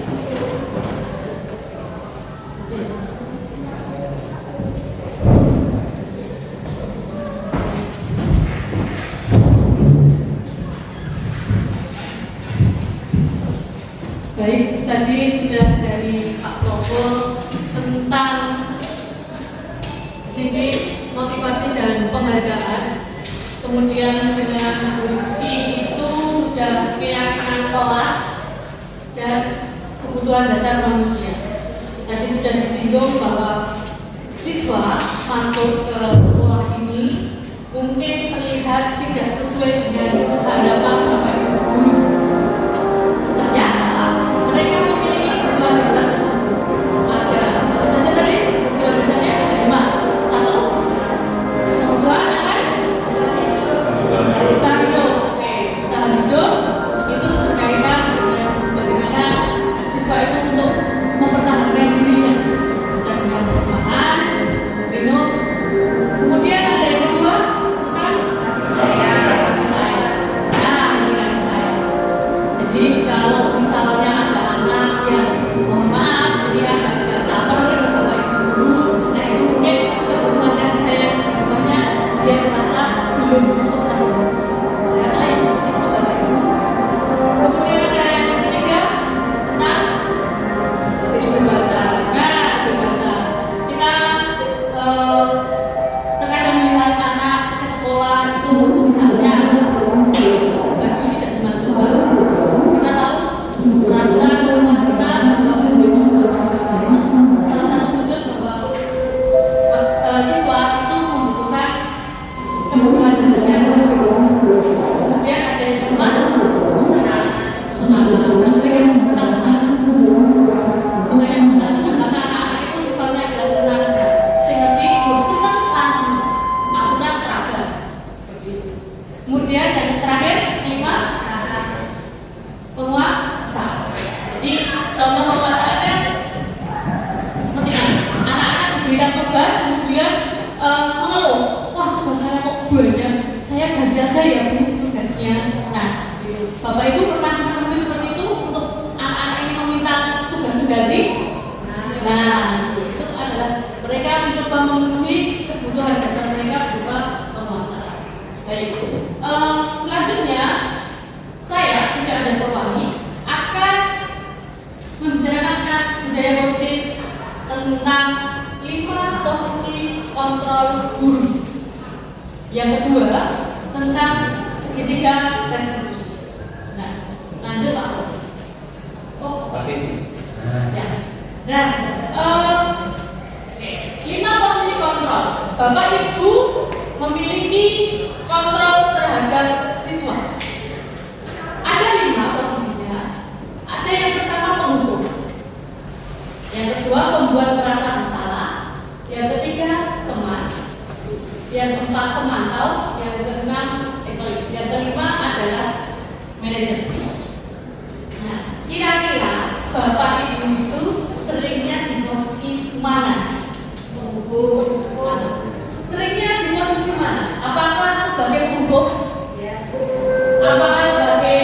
Baik, tadi sudah dari Pak Probo tentang sini motivasi dan penghargaan. Kemudian dengan Bu Rizky itu sudah keyakinan kelas dan kebutuhan dasar manusia. singgung bahwa siswa masuk ke sekolah ini mungkin terlihat tidak sesuai dengan harapan Bapak Ibu guru. Ternyata mereka memiliki kedua dasar tersebut. Ada apa saja tadi? Kedua dasarnya ada 5. 1, kebutuhan akan bertahan hidup. Oke, bertahan hidup itu berkaitan dengan bagaimana siswa itu untuk mempertahankan dirinya, bisa dengan bermakan, minum. Kemudian ada yang kedua tentang kasih sayang. Nah, ini kasih sayang. Jadi kalau misalnya ada anak yang mohon maaf dia agak caper ke Bapak Ibu guru, nah itu mungkin kebutuhan kasih sayang keduanya dia merasa belum cukup tadi. Atau yang seperti itu Bapak Ibu. Kemudian ada yang ketiga tentang kebebasan. Nah, kebebasan. Kita terkadang melihat anak ke sekolah itu misalnya baju tidak dimasukkan. Kita tahu peraturan rumah kita bahwa baju itu salah satu wujud bahwa siswa itu membutuhkan kebutuhan dasarnya. Kemudian ada yang keempat senang. Nah, mereka senang-senang. Sungai yang senang karena anak-anak itu sifatnya adalah senang. Sehingga bersenang langsung aturan teragas. Kemudian yang terakhir 5 penguasaan. Jadi contoh penguasaannya seperti ini. Anak-anak diberikan tugas kemudian mengeluh, wah tugas saya kok banyak, saya ganti aja ya Bu tugasnya. Nah, Bapak Ibu pernah menemui seperti itu untuk anak-anak ini meminta tugas mengganti? Nah, itu adalah mereka mencoba memenuhi kebutuhan dasar mereka berupa penguasaan. Baik, selanjutnya saya Suci Adan Pewangi akan membicarakan budaya positif tentang 5 posisi kontrol guru. Yang kedua tentang segitiga restitusi. Nah, lanjut Pak. Oh, siap. Nah, 5 posisi kontrol. Bapak Ibu memiliki kontrol terhadap siswa. Ada 5 posisinya. Ada yang pertama penghukum. Yang kedua pembuat merasa bersalah. Yang ketiga teman. Yang keempat pemantau. Yang kelima adalah manajer. Nah, kira-kira Bapak Ibu itu seringnya di posisi mana? Seringnya di posisi mana? Apakah sebagai penghukum? Apakah sebagai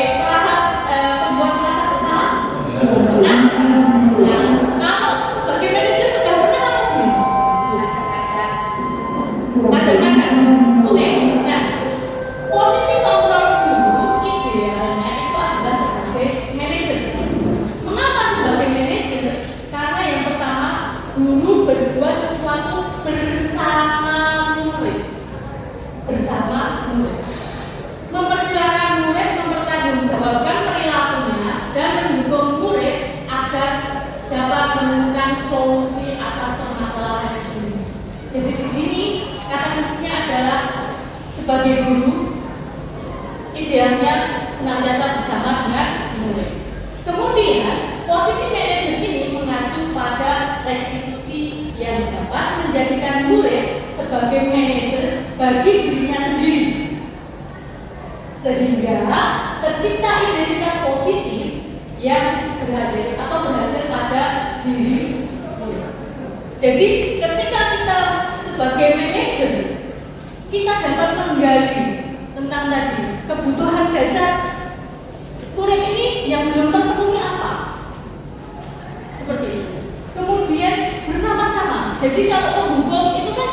pembuat merasa bersalah? Nah, kalau sebagai manajer sudah pernah atau belum? Kadang-kadang. Oke. Nah, posisi kontrol guru idealnya itu adalah sebagai manajer. Mengapa sebagai manajer? Karena yang pertama, guru berbuat sesuatu bersama murid. Mempersilahkan murid mempertanggungjawabkan perilakunya dan mendukung murid agar dapat menemukan solusi atas permasalahan tersebut. Jadi di sini kata kuncinya adalah sebagai guru idealnya senantiasa bersama dengan murid. Kemudian posisi manajer ini mengacu pada restitusi yang dapat menjadikan murid sebagai manajer bagi dirinya sendiri, sehingga tercipta identitas positif yang berhasil pada diri murid. Jadi ketika kita sebagai manajer kita dapat menggali tentang tadi kebutuhan dasar murid ini yang belum terpenuhi apa, seperti itu. Kemudian bersama-sama. Jadi kalau penghukum itu kan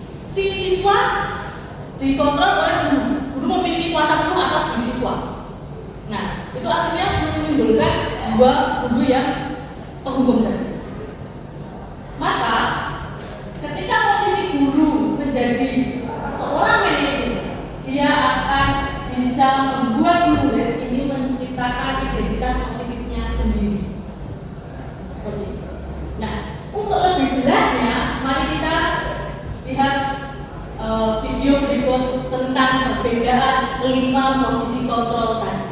si siswa dikontrol oleh guru. Guru memiliki kuasa penuh atas diri siswa. Nah, itu artinya menimbulkan jiwa guru yang penghukum tadi. Maka ketika posisi guru menjadi seorang manajer, dia akan bisa membuat murid ini menciptakan identitas positifnya sendiri. Seperti itu. Nah, untuk perbedaan 5 posisi kontrol tadi.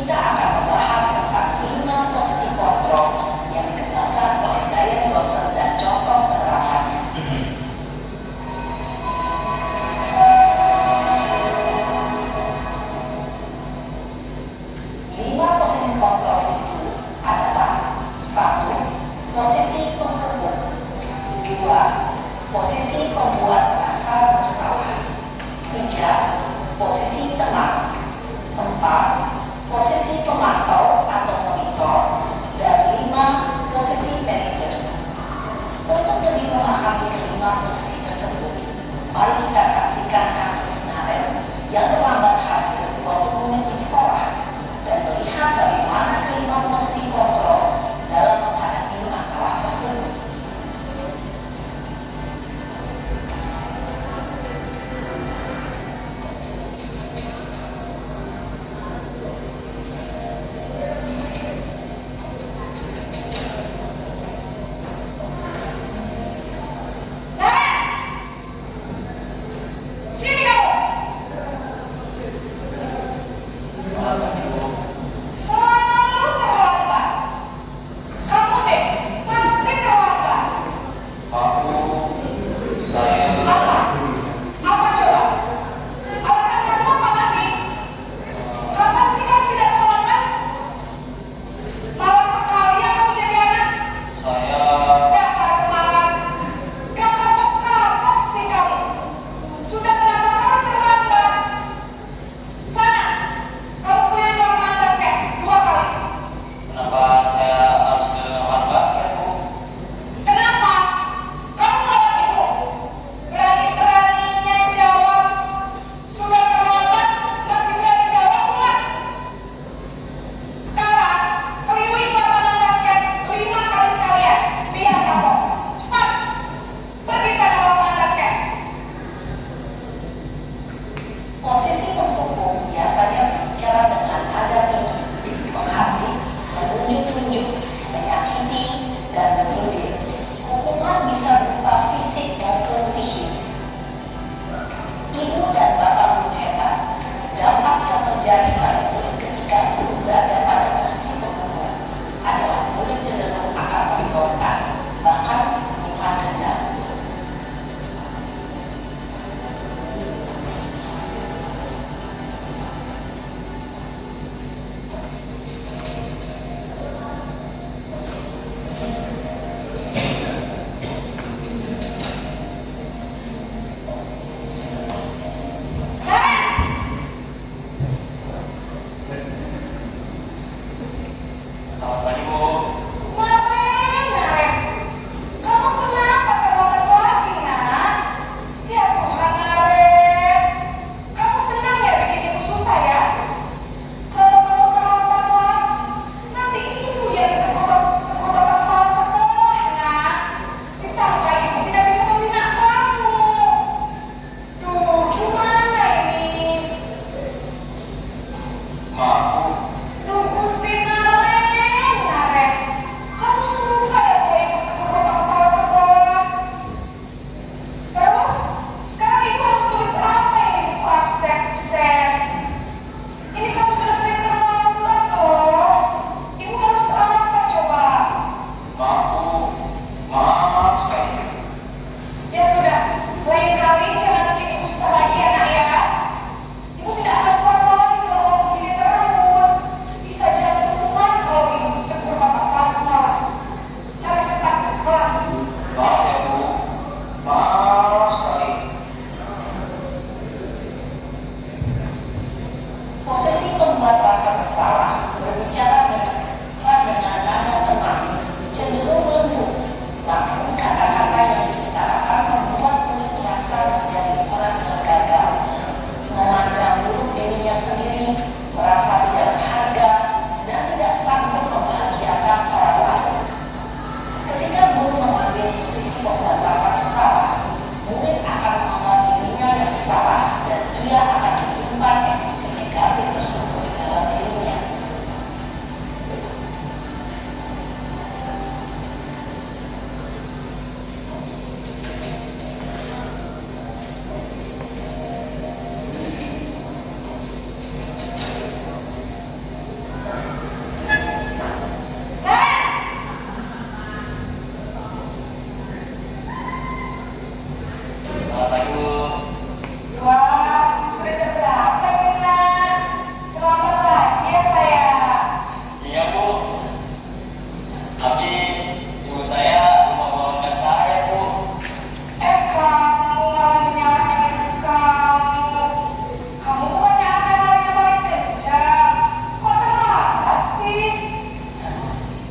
Kita akan membahas tentang 5 posisi kontrol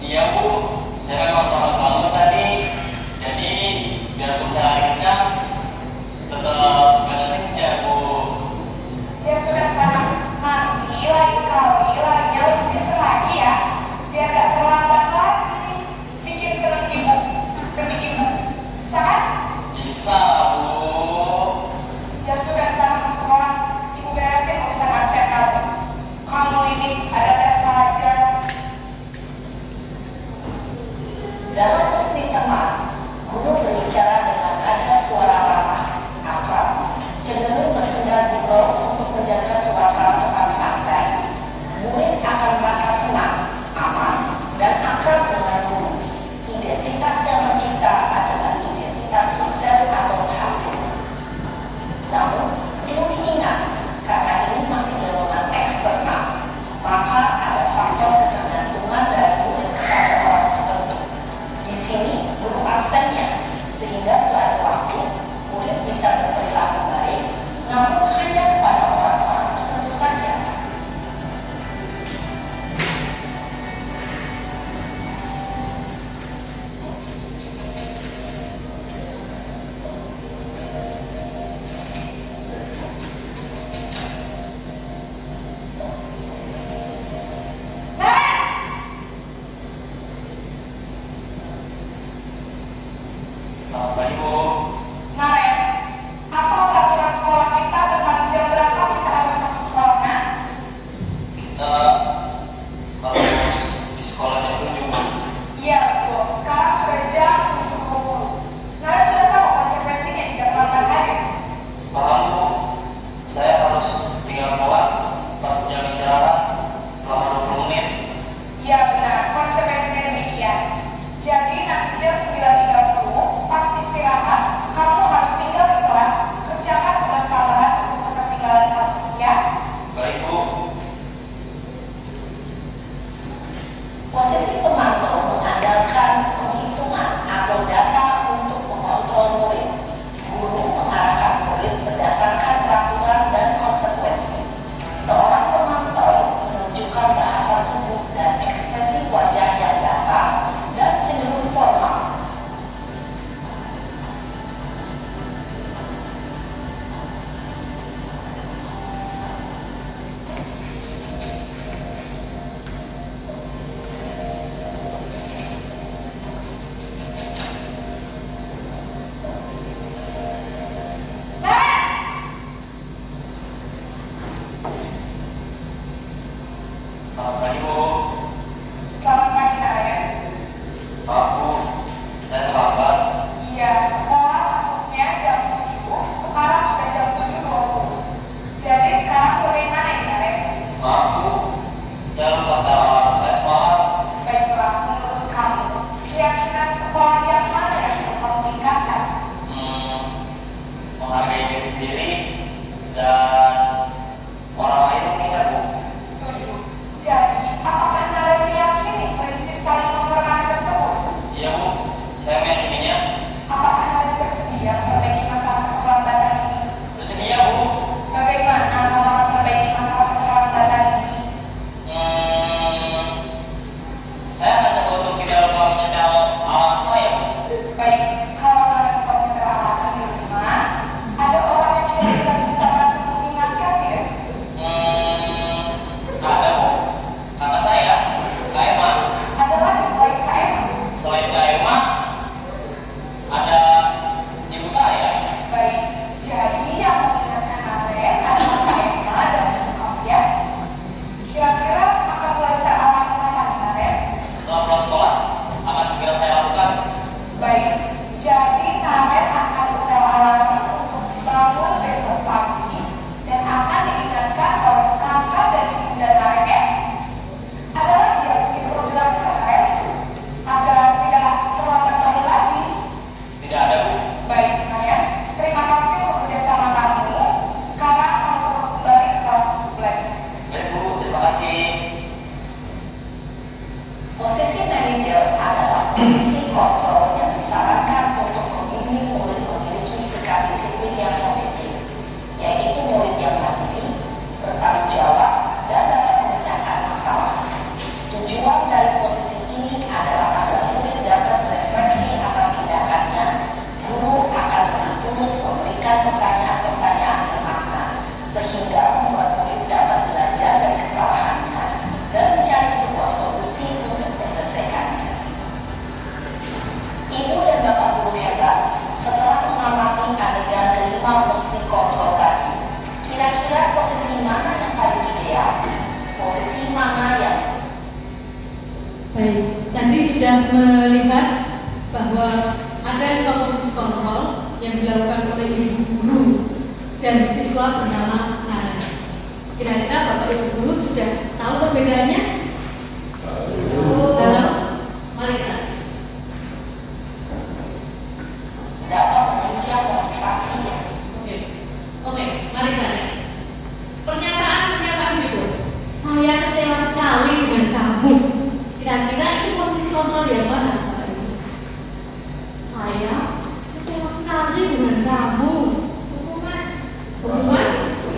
Iya Bu, saya memang terlambat bangun tadi. Jadi biarpun saya lari kencang, tetap gak kejar Bu. Ya sudah sana, nanti lagi kali larinya lebih kenceng lagi ya, biar gak terlambat lagi. Bikin seneng ibu demi ibu, bisa kan? Bisa Bu. Ya sudah sana masuk kelas, ibu beresin urusan absen kamu. Kamu ini ada tes saja. Dalam posisi teman, guru berbicara dengan nada suara ramah, akrab, cenderung bersendar gurau untuk menjaga suasana tetap santai. Murid akan merasa senang, aman, dan akrab dengan guru. Identitas yang mencipta adalah identitas sukses atau hasil. Namun, perlu diingat, karena ini masih dorongan eksternal, maka ada faktor ketergantungan dari murid kepada orang tertentu. Di sini guru absennya, sehingga pada waktu murid bisa berperilaku baik, namun hanya kepada orang-orang tertentu saja. Selamat pagi Bu. Naren, apa peraturan sekolah kita tentang jam berapa kita harus masuk sekolahnya? Kita harus di sekolah jam 7 Bu. Iya betul, sekarang sudah jam 7.20. Naren sudah tahu konsekuensinya jika terlambat hadir. Paham Bu, saya harus tinggal kelas pas jam istirahat selama 20 menit. Iya benar, konsekuensinya demikian. Jadi nanti jam 9.30 pas istirahat, kamu harus tinggal di kelas, kerjakan tugas tambahan untuk ketertinggalan kamu, ya? Baik Bu. Posisi pemantau mengandalkan penghitungan atau data untuk mengontrol murid. Guru mengarahkan murid berdasarkan peraturan dan konsekuensi. Seorang pemantau menunjukkan bahasa tubuh dan ekspresi wajah yang datar dan cenderung formal. Selamat pagi Bu. Selamat pagi Naren. Maaf Bu, saya terlambat. Iya, sekolah masuknya jam 7, sekarang sudah jam 7.20. Jadi sekarang bagaimana ini Naren? Maaf Bu, saya lupa setelah alarm saya semalam. Baiklah, menurut kamu, keyakinan sekolah yang mana yang perlu kamu tingkatkan? Menghargai diri sendiri dan orang lain mungkin ya Bu. Setuju. Jadi, apakah Naren meyakini prinsip saling menghormati tersebut? Iya Bu, saya meyakininya. Apakah Naren bersedia memperbaiki masalah keterlambatan ini? Bersedia Bu. Bagaimana mau memperbaiki masalah keterlambatan ini? Saya akan coba untuk tidak lupa menyetel alarm saya Bu. Baik, kalau Naren komputer alarm di rumah, ada orang yang kira-kira bisa bantu mengingatkan tidak? Ada Bu, kakak saya, Kak Emma. Ada lagi selain KM? Selain Kak Emma, ada ibu saya. Baik, jadi yang mengingatkan Naren adalah KM dan ibu kamu ya. Kira-kira akan mulai start alarm kapan Naren? Setelah Baik, tadi sudah melihat bahwa ada 5 posisi kontrol yang dilakukan oleh ibu guru dan siswa bernama Nara. Kira-kira Bapak Ibu guru sudah tahu perbedaannya? Dalam kualitas. Dapat menunjang motivasinya. Oke, mari kita lihat. Pernyataan itu. Saya kecewa sekali dengan kamu. Kira-kira itu posisi kontrol yang mana, Bapak Ibu? Saya kecewa sekali dengan kamu. Hukuman?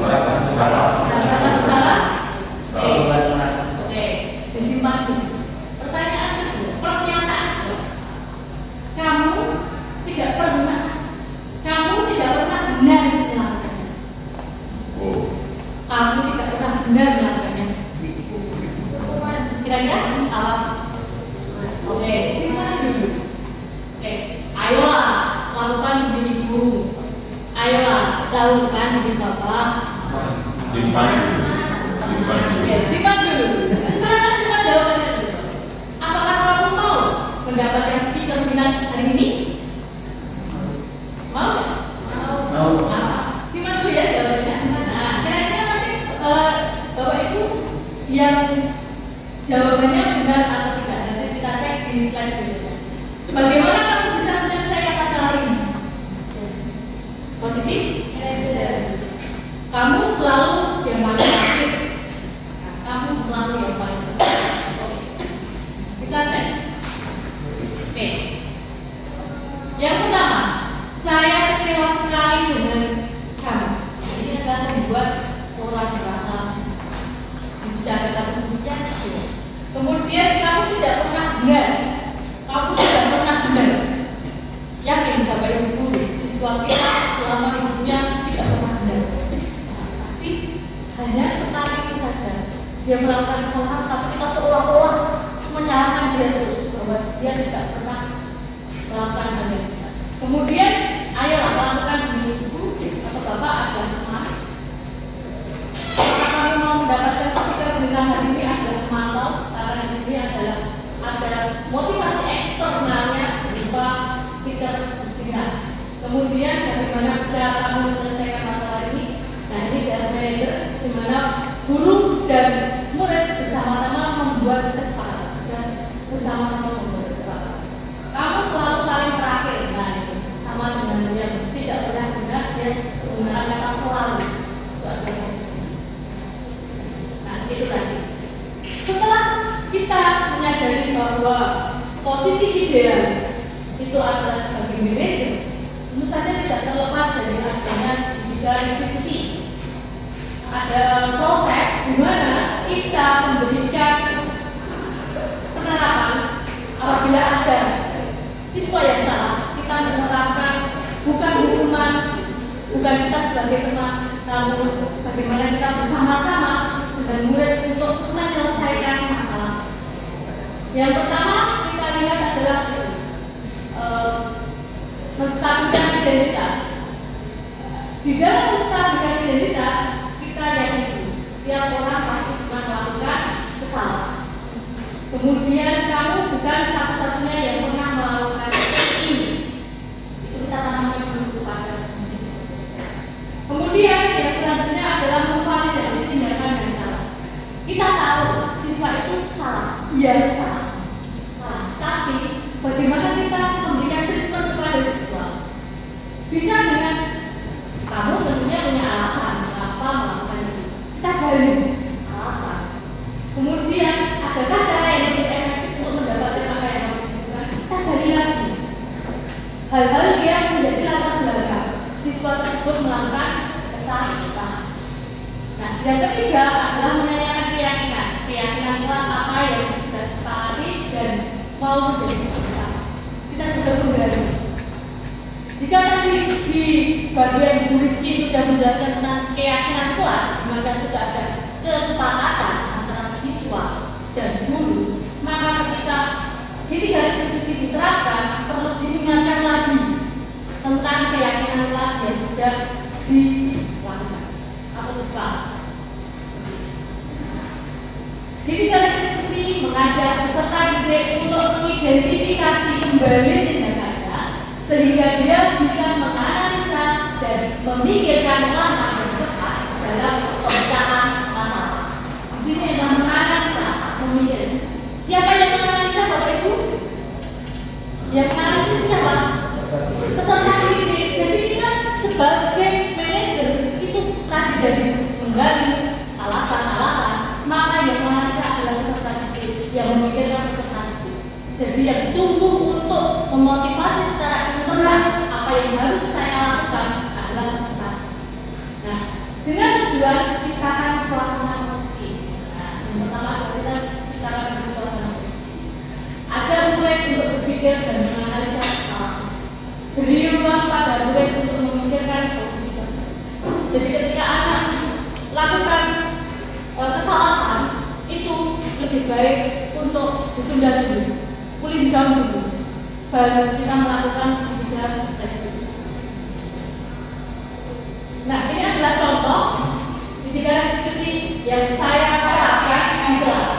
Merasa bersalah. Merasa bersalah? Merasa Oke, disimpan dulu. Pertanyaan kedua, pernyataan kedua. Kamu tidak pernah benar melakukannya. Kamu tidak pernah benar melakukannya. Kira-kira apa? Oke, simpan dulu. Oke, ayolah lakukan diri ibu. Ayolah lakukan diri bapak. Simpan. Oke, simpan dulu. Silakan simpan jawabannya dulu. Apakah kamu mau mendapatkan stiker minat hari ini? Mau? Mau. Simpan dulu ya jawabannya. Nah, kira-kira nanti Bapak Ibu yang jawabannya benar atau tidak, nanti kita cek di slide berikutnya. Bagaimana kamu bisa menyelesaikan masalah ini? Posisi? Kamu selalu yang paling aktif. Kamu selalu yang paling aktif. Oke. Kita cek. Oke. Yang pertama, saya kecewa sekali dengan kamu. Ini akan membuat orang merasa secara kata-katanya. Kemudian kamu tidak pernah benar. Kamu tidak pernah benar. Yakin Bapak Ibu guru, siswa kita selama hidupnya tidak pernah benar. Nah, pasti hanya sekali itu saja dia melakukan kesalahan, tapi kita seolah-olah menyalahkan dia terus bahwa dia tidak pernah melakukan hal yang benar. Kemudian ayolah lakukan diri ibu atau bapak adalah teman. Apakah kamu mau mendapatkan stiker bintang hari ini adalah memantau, karena di sini adalah ada motivasi eksternalnya berupa stiker bintang. Kemudian bagaimana bisa kamu menyelesaikan masalah ini? Nah, ini adalah manajer di mana guru dan murid bersama-sama membuat kesepakatan dan bersama-sama membuat kesepakatan. Kamu selalu paling terakhir, nah itu sama dengan yang tidak pernah benar dia menggunakan kata selalu. Nah, itu tadi. Setelah kita menyadari bahwa posisi ideal itu adalah sebagai manajer, tentu saja tidak terlepas dari adanya tiga institusi. Ada proses di mana kita memberikan penerapan apabila ada siswa yang salah, kita menerapkan bukan hukuman, bukan kita sebagai teman, namun bagaimana kita bersama-sama dengan murid untuk menyelesaikan masalah. Yang pertama kita lihat adalah menstabilkan identitas. Di dalam menstabilkan identitas, kita yakini setiap orang pasti pernah melakukan kesalahan. Kemudian kamu bukan satu-satunya yang pernah melakukan ini. Itu kita tanamkan dulu pada sisi. Kemudian yang selanjutnya adalah memvalidasi tindakan yang salah. Kita tahu siswa itu salah, iya salah. Tapi bagaimana kita memberikan treatment kepada siswa? Bisa dengan kamu tentunya punya alasan mengapa melakukan itu. Kita gali alasan. Kemudian adakah cara yang lebih efektif untuk mendapatkan apa yang kamu inginkan? Kita gali lagi. Hal-hal yang menjadi latar belakang siswa tersebut melakukan kesalahan. Nah, yang ketiga adalah menanyakan keyakinan kelas apa yang sudah disepakati dan mau menjadi peserta. Kita sudah menggali. Jika tadi di bagian Bu Rizky sudah menjelaskan tentang keyakinan kelas, maka sudah ada kesepakatan antara siswa dan guru, maka ketika segitiga institusi diterapkan, perlu diingatkan lagi tentang keyakinan kelas yang sudah dilakukan atau disepakati. Segitiga institusi mengajar peserta didik mengidentifikasi kembali tindakannya sehingga dia bisa menganalisa dan memikirkan langkah yang tepat dalam pemecahan masalah. Di sini adalah menganalisa, memikir. Siapa yang menganalisa, Bapak Ibu? Yang menganalisa siapa? Peserta didik. Jadi kita sebagai manajer itu tadi dari menggali alasan-alasan, maka yang menganalisa adalah peserta didik yang memikirkan peserta didik. Jadi yang tumbuh untuk memotivasi secara internal apa yang harus saya lakukan adalah peserta. Nah, dengan tujuan ciptakan suasana positif. Nah, yang pertama kita ciptakan suasana positif. Ajar murid untuk berpikir dan menganalisa kesalahan. Beri ruang pada murid untuk memikirkan solusi terbaik. Jadi ketika anak lakukan kesalahan itu lebih baik untuk ditunda dulu, pulih down dulu, baru kita melakukan segera restitusi. Nah, ini adalah contoh segera restitusi yang saya terapkan di kelas.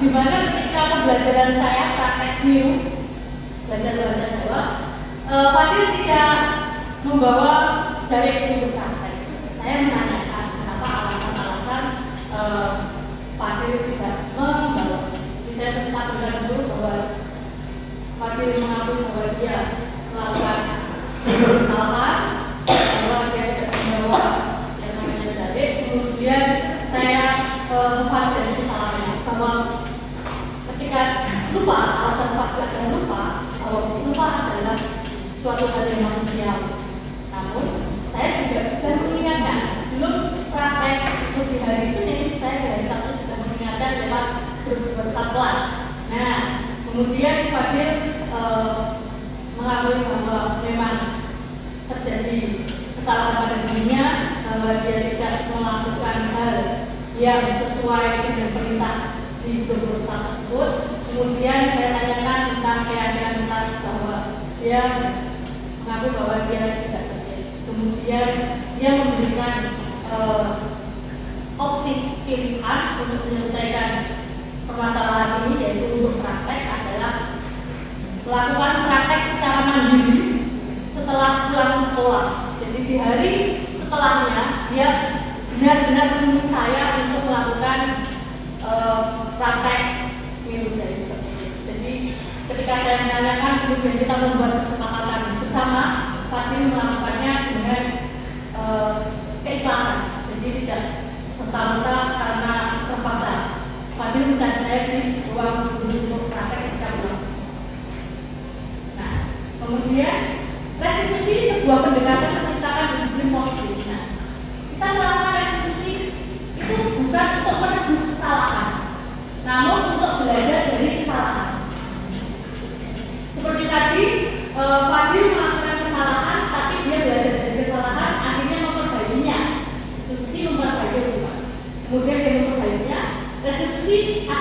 Di mana ketika pembelajaran saya praktek NIU, belajar bahasa Jawa, Fadil tidak membawa jari untuk praktek. Saya menanyakan kenapa alasan-alasan Fadil tidak membawa. Jadi saya bersabar dulu bahwa Fadil mengakui bahwa dia melakukan kesalahan, bahwa dia tidak membawa yang namanya jari. Kemudian saya memfasilitasi kesalahan bahwa ketika lupa, alasan fakta dan lupa, kalau lupa adalah suatu hal yang manusiawi. Namun, saya juga sudah mengingatkan sebelum praktek itu di hari Senin, saya dari Sabtu sudah mengingatkan lewat grup WhatsApp kelas. Nah, kemudian Fadil mengakui bahwa memang terjadi kesalahan pada dirinya, bahwa dia tidak melakukan hal yang sesuai dengan perintah di grup WhatsApp tersebut. Kemudian saya tanyakan tentang kreativitas bahwa dia mengaku bahwa dia tidak terjadi. Kemudian dia memberikan opsi pilihan untuk menyelesaikan permasalahan ini, yaitu untuk praktek adalah melakukan praktek secara mandiri setelah pulang sekolah. Jadi di hari setelahnya dia benar-benar menemui saya untuk melakukan praktek minum jari tersebut. Jadi ketika saya menanyakan, kemudian kita membuat kesepakatan bersama, Fadil melakukannya dengan keikhlasan. Jadi tidak serta-merta karena terpaksa. Fadil minta saya di ruang untuk praktek ketika pulang. Nah, kemudian restitusi sebuah pendekatan menciptakan disiplin positif. Nah,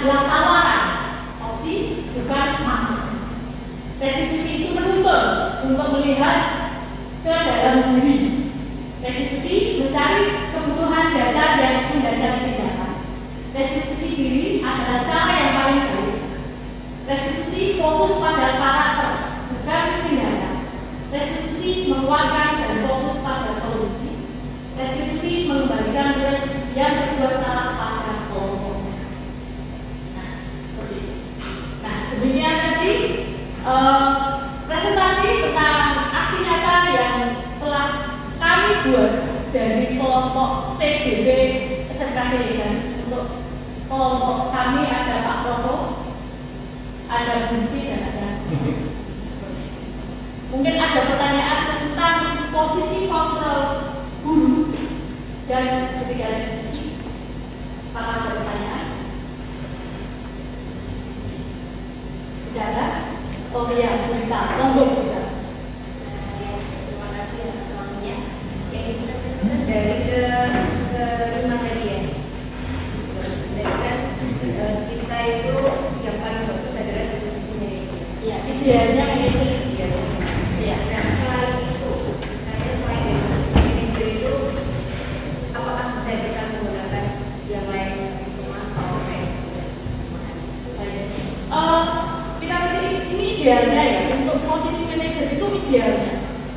adalah tawaran, opsi bukan maksa. Restitusi itu menuntut untuk melihat ke dalam diri. Restitusi mencari kebutuhan dasar yang mendasari tindakan. Restitusi diri adalah cara yang paling baik. Restitusi fokus pada karakter, bukan tindakan. Restitusi menguatkan dan fokus pada solusi. Restitusi mengembalikan yang berbuat salah pada kelompoknya. Nah, seperti itu. Nah, demikian tadi presentasi tentang aksi nyata yang telah kami buat dari kelompok CDB SMK Siligan. Untuk kelompok kami ada Pak Proto, ada Busi, dan ada mungkin ada pertanyaan tentang posisi kontrol guru dan ketika restitusi. Apakah ada pertanyaan? Tidak ada? Oh iya, kita tunggu kita. Terima kasih atas waktunya. Yang disampaikan dari kelima tadi ya. Jadi kan kita itu yang paling bagus adalah di posisi manajer. Iya, idealnya manajer. Iya. Nah selain itu, misalnya selain dari posisi manajer itu, apakah bisa kita menggunakan yang lain seperti pemantau kayak gitu? Terima kasih. Kita ini idealnya ya, untuk posisi manajer itu idealnya.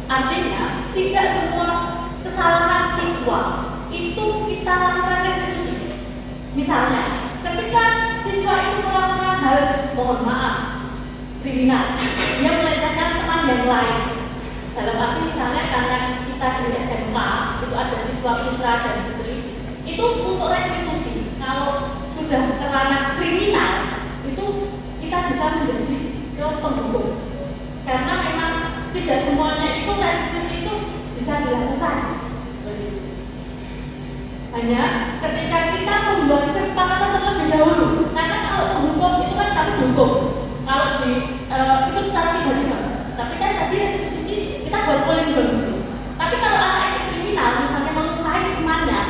Artinya tidak semua kesalahan siswa itu kita lakukan restitusi. Misalnya, ketika siswa itu melakukan hal, mohon maaf, kriminal, dia melecehkan teman yang lain. Dalam arti misalnya karena kita di SMK itu ada siswa putra dan putri, itu untuk restitusi. Kalau sudah kerana kriminal, itu kita bisa menjadi ke penghukum. Karena memang tidak semuanya itu restitusi itu bisa dilakukan. Hanya ketika kita membuat kesepakatan terlebih dahulu, karena kalau penghukum itu kan kami hukum, kalau itu secara tiba-tiba. Tapi kan tadi restitusi kita buat polling dulu. Tapi kalau anak itu kriminal, misalnya melukai temannya,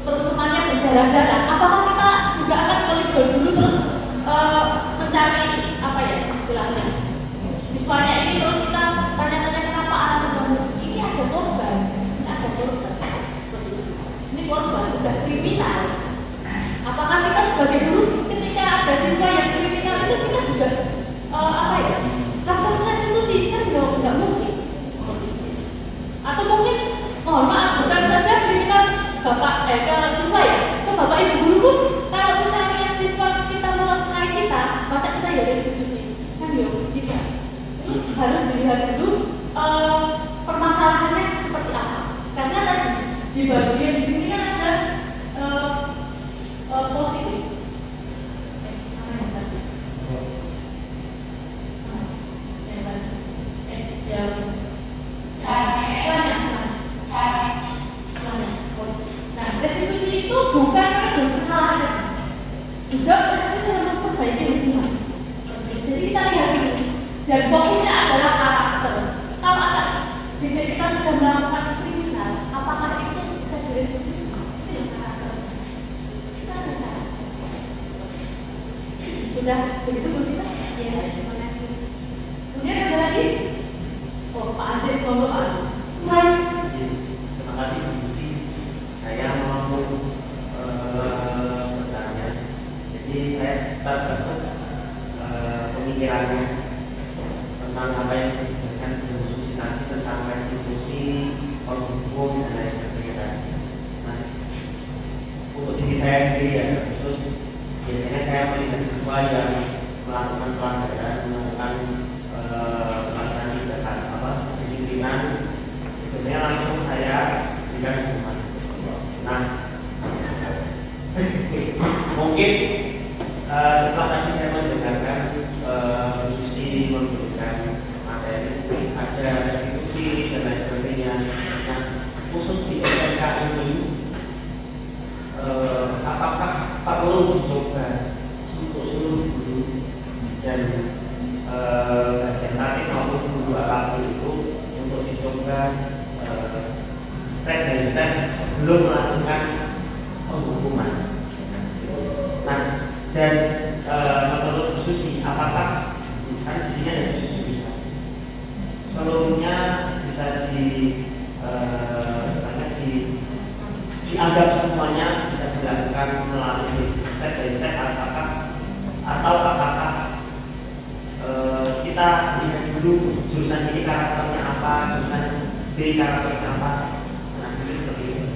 terus temannya berdarah-darah, apakah kita juga akan polling dulu terus mencari apa ya istilahnya siswanya ini, terus kita tanya-tanya kenapa alasan kamu ini ada korban, ini ada korban. Ini korban sudah kriminal. Apakah kita sebagai guru ketika ada siswa yang kriminal itu kita juga apa ya langsung restitusi kan nggak mungkin seperti itu. Atau mungkin mohon maaf bukan saja kriminal bapak ke siswa ya, ke bapak ibu guru pun kalau misalnya siswa kita melukai kita masa kita ya restitusi kan ya tidak. Harus dilihat dulu permasalahannya seperti apa. Karena tadi di bagian di sini kan ada positif. Nah, restitusi itu bukan kasus kesalahan, juga restitusi yang memperbaiki hubungan. Jadi kita lihat dulu, dan fokusnya adalah karakter. Kalau anak didik kita sudah melakukan kriminal, apakah itu bisa direstitusi? Itu yang karakter. Kita ada karakter. Sudah begitu Bu Sita? Ya, terima kasih. Kemudian ada lagi? Oh, Pak Aziz, monggo Pak Aziz. Terima kasih Bu Susi. Saya mau bertanya. Jadi saya terdapat pemikirannya tentang apa yang dijelaskan Bu Susi tadi tentang restitusi, hukum dan lain sebagainya. Nah, untuk diri saya sendiri ya khusus, biasanya saya melihat siswa yang melakukan pelanggaran, melakukan pelanggaran tindakan disiplinan, sebenarnya langsung saya berikan hukuman. Nah, mungkin setelah tadi saya mendengarkan Susi memberikan materi, ada restitusi dan lain sebagainya. Nah, khusus di SMK ini, apakah perlu dicoba untuk seluruh guru dan bagian tatip maupun guru apapun itu untuk dicoba step by step sebelum melakukan penghukuman. Nah, dan dianggap semuanya bisa dilakukan melalui step by step, apakah kita lihat dulu jurusan ini karakternya apa, jurusan B karakternya apa. Nah, itu seperti itu.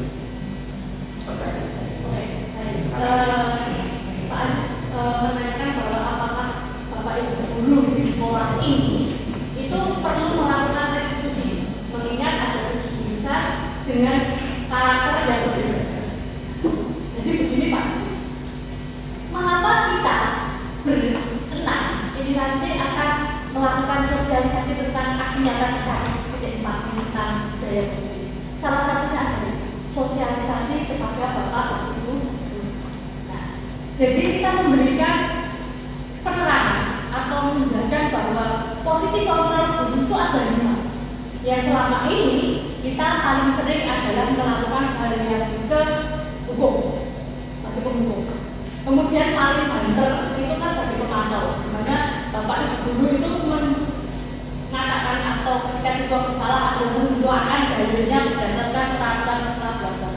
Pak Aziz menanyakan bahwa apakah Bapak Ibu guru di sekolah ini itu perlu melakukan restitusi, mengingat ada jurusan dengan karakter yang berbeda. Jadi begini Pak Aziz, mengapa kita berenang ini nanti akan melakukan sosialisasi tentang aksi nyata kita tentang daya positif. Salah satunya adalah sosialisasi kepada Bapak Ibu. Nah, jadi kita memberikan penerangan atau menjelaskan bahwa posisi kontrol guru itu ada 5. Yang selama ini kita paling sering adalah melakukan hal yang ke hukum, sebagai penghukum. Kemudian paling banter itu kan dari pemantau, dimana Bapak Ibu guru itu mengatakan atau ketika siswa bersalah atau mengeluarkan dalilnya berdasarkan peraturan setelah belajar.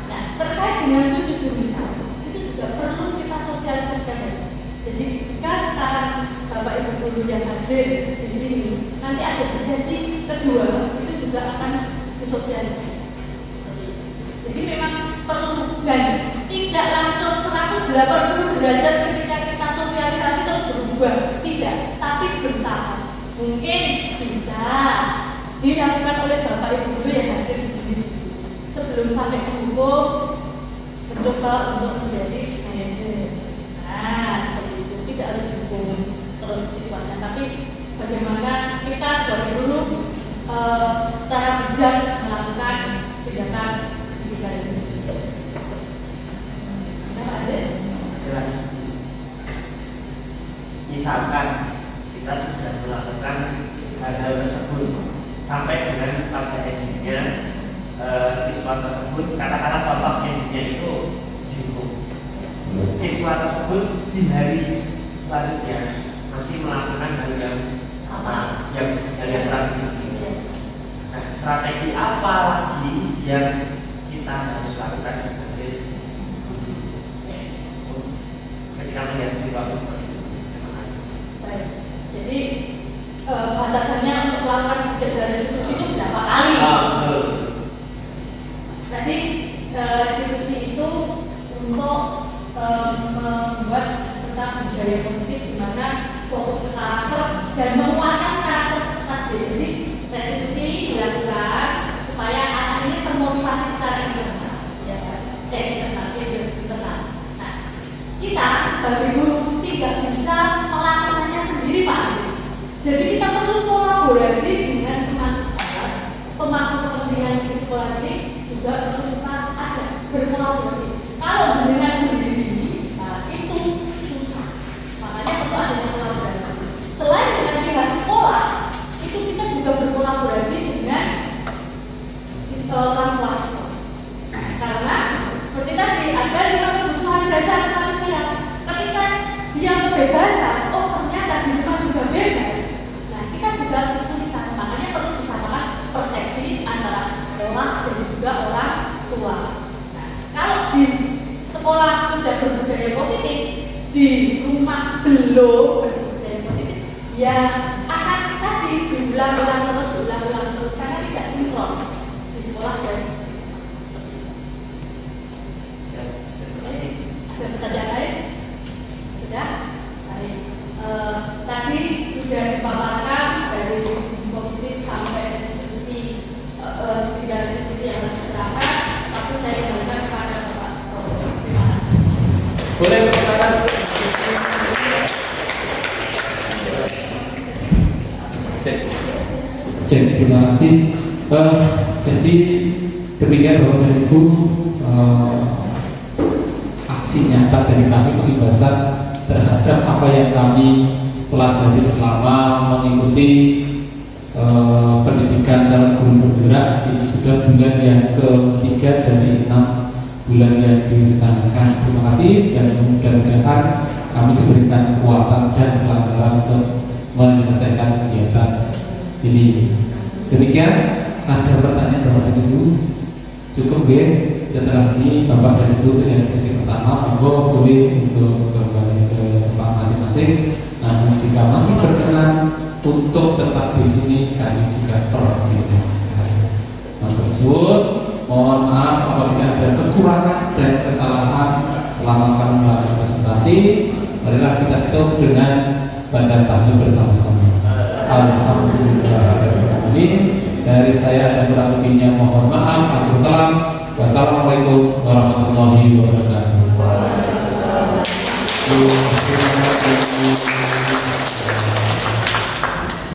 Nah, terkait dengan 7 jurusan itu juga perlu kita sosialisasikan. Jadi jika sekarang Bapak Ibu guru yang hadir di sini nanti ada di sesi kedua itu juga akan disosialisasikan. Jadi memang perlu dan tidak langsung 180 derajat ketika kita sosialisasi terus berubah, tidak, tapi bertahap. Mungkin bisa dilakukan oleh Bapak Ibu guru yang hadir di sini sebelum sampai ke hukum, mencoba untuk menjadi manajer. Nah, seperti itu, tidak harus dihukum terus siswanya, tapi bagaimana kita sebagai guru secara bijak melakukan tindakan sedikit dari sini. Misalkan kita sudah melakukan hal-hal tersebut sampai dengan pada endingnya siswa tersebut, katakanlah contoh endingnya itu dihukum, siswa tersebut di hari selanjutnya masih melakukan hal yang sama, yang kurang disiplin. Nah, strategi apa lagi yang kita harus lakukan sebagai ketika melihat situasi seperti itu? Baik, jadi batasannya untuk melakukan sedikit dari restitusi itu berapa kali? Jadi restitusi itu untuk membuat tentang budaya positif di mana fokus ke karakter dan menguatkan karakter peserta. Jadi restitusi ini dilakukan supaya anak ini termotivasi secara internal, ya kan? Internal. Nah, kita sebagai guru tidak bisa melakukannya sendiri Pak Aziz. Jadi kita perlu kolaborasi dengan teman sesama, pemangku kepentingan di sekolah ini juga perlu kita ajak berkolaborasi. Kalau jenengan sendiri, nah itu susah. Makanya perlu adanya kolaborasi. Selain dengan pihak sekolah, itu kita juga berkolaborasi dengan orang tua siswa. Karena seperti tadi ada 5 kebutuhan dasar manusia. Ketika dia kebebasan, oh ternyata di rumah juga bebas. Nah kita juga kesulitan. Makanya perlu disamakan persepsi antara sekolah dan juga orang tua. Nah, kalau di sekolah sudah berbudaya positif, di rumah belum berbudaya positif, ya akan tadi diulang-ulang terus karena tidak sinkron di sekolah dan ada pertanyaan lain? Sudah? Baik. Tadi sudah dipaparkan dari segi positif sampai restitusi, tiga restitusi yang tercerahkan. Tapi saya kembalikan kepada Bapak. Terima kasih. Boleh bersilakan. Cek, terima kasih. Jadi demikian Bapak dan Ibu, aksi nyata dari kami penghibasan terhadap apa yang kami pelajari selama mengikuti pendidikan calon guru bergerak. Ini sudah bulan yang ketiga dari 6 bulan yang direncanakan. Terima kasih dan mudah-mudahan kami diberikan kekuatan dan kelancaran untuk menyelesaikan kegiatan ini. Demikian, ada pertanyaan Bapak Ibu? Cukup? Oke, setelah ini Bapak dan Ibu dari sesi pertama, monggo boleh untuk kembali ke tempat masing-masing. Namun jika masih berkenan untuk tetap di sini, kami juga persilahkan. Mohon maaf apabila ada kekurangan dan kesalahan selama kami melakukan presentasi. Marilah kita tutup dengan bacaan tahlil bersama-sama. Alhamdulillah. Dari saya dan kurang lebihnya mohon maaf. Wassalamualaikum warahmatullahi wabarakatuh.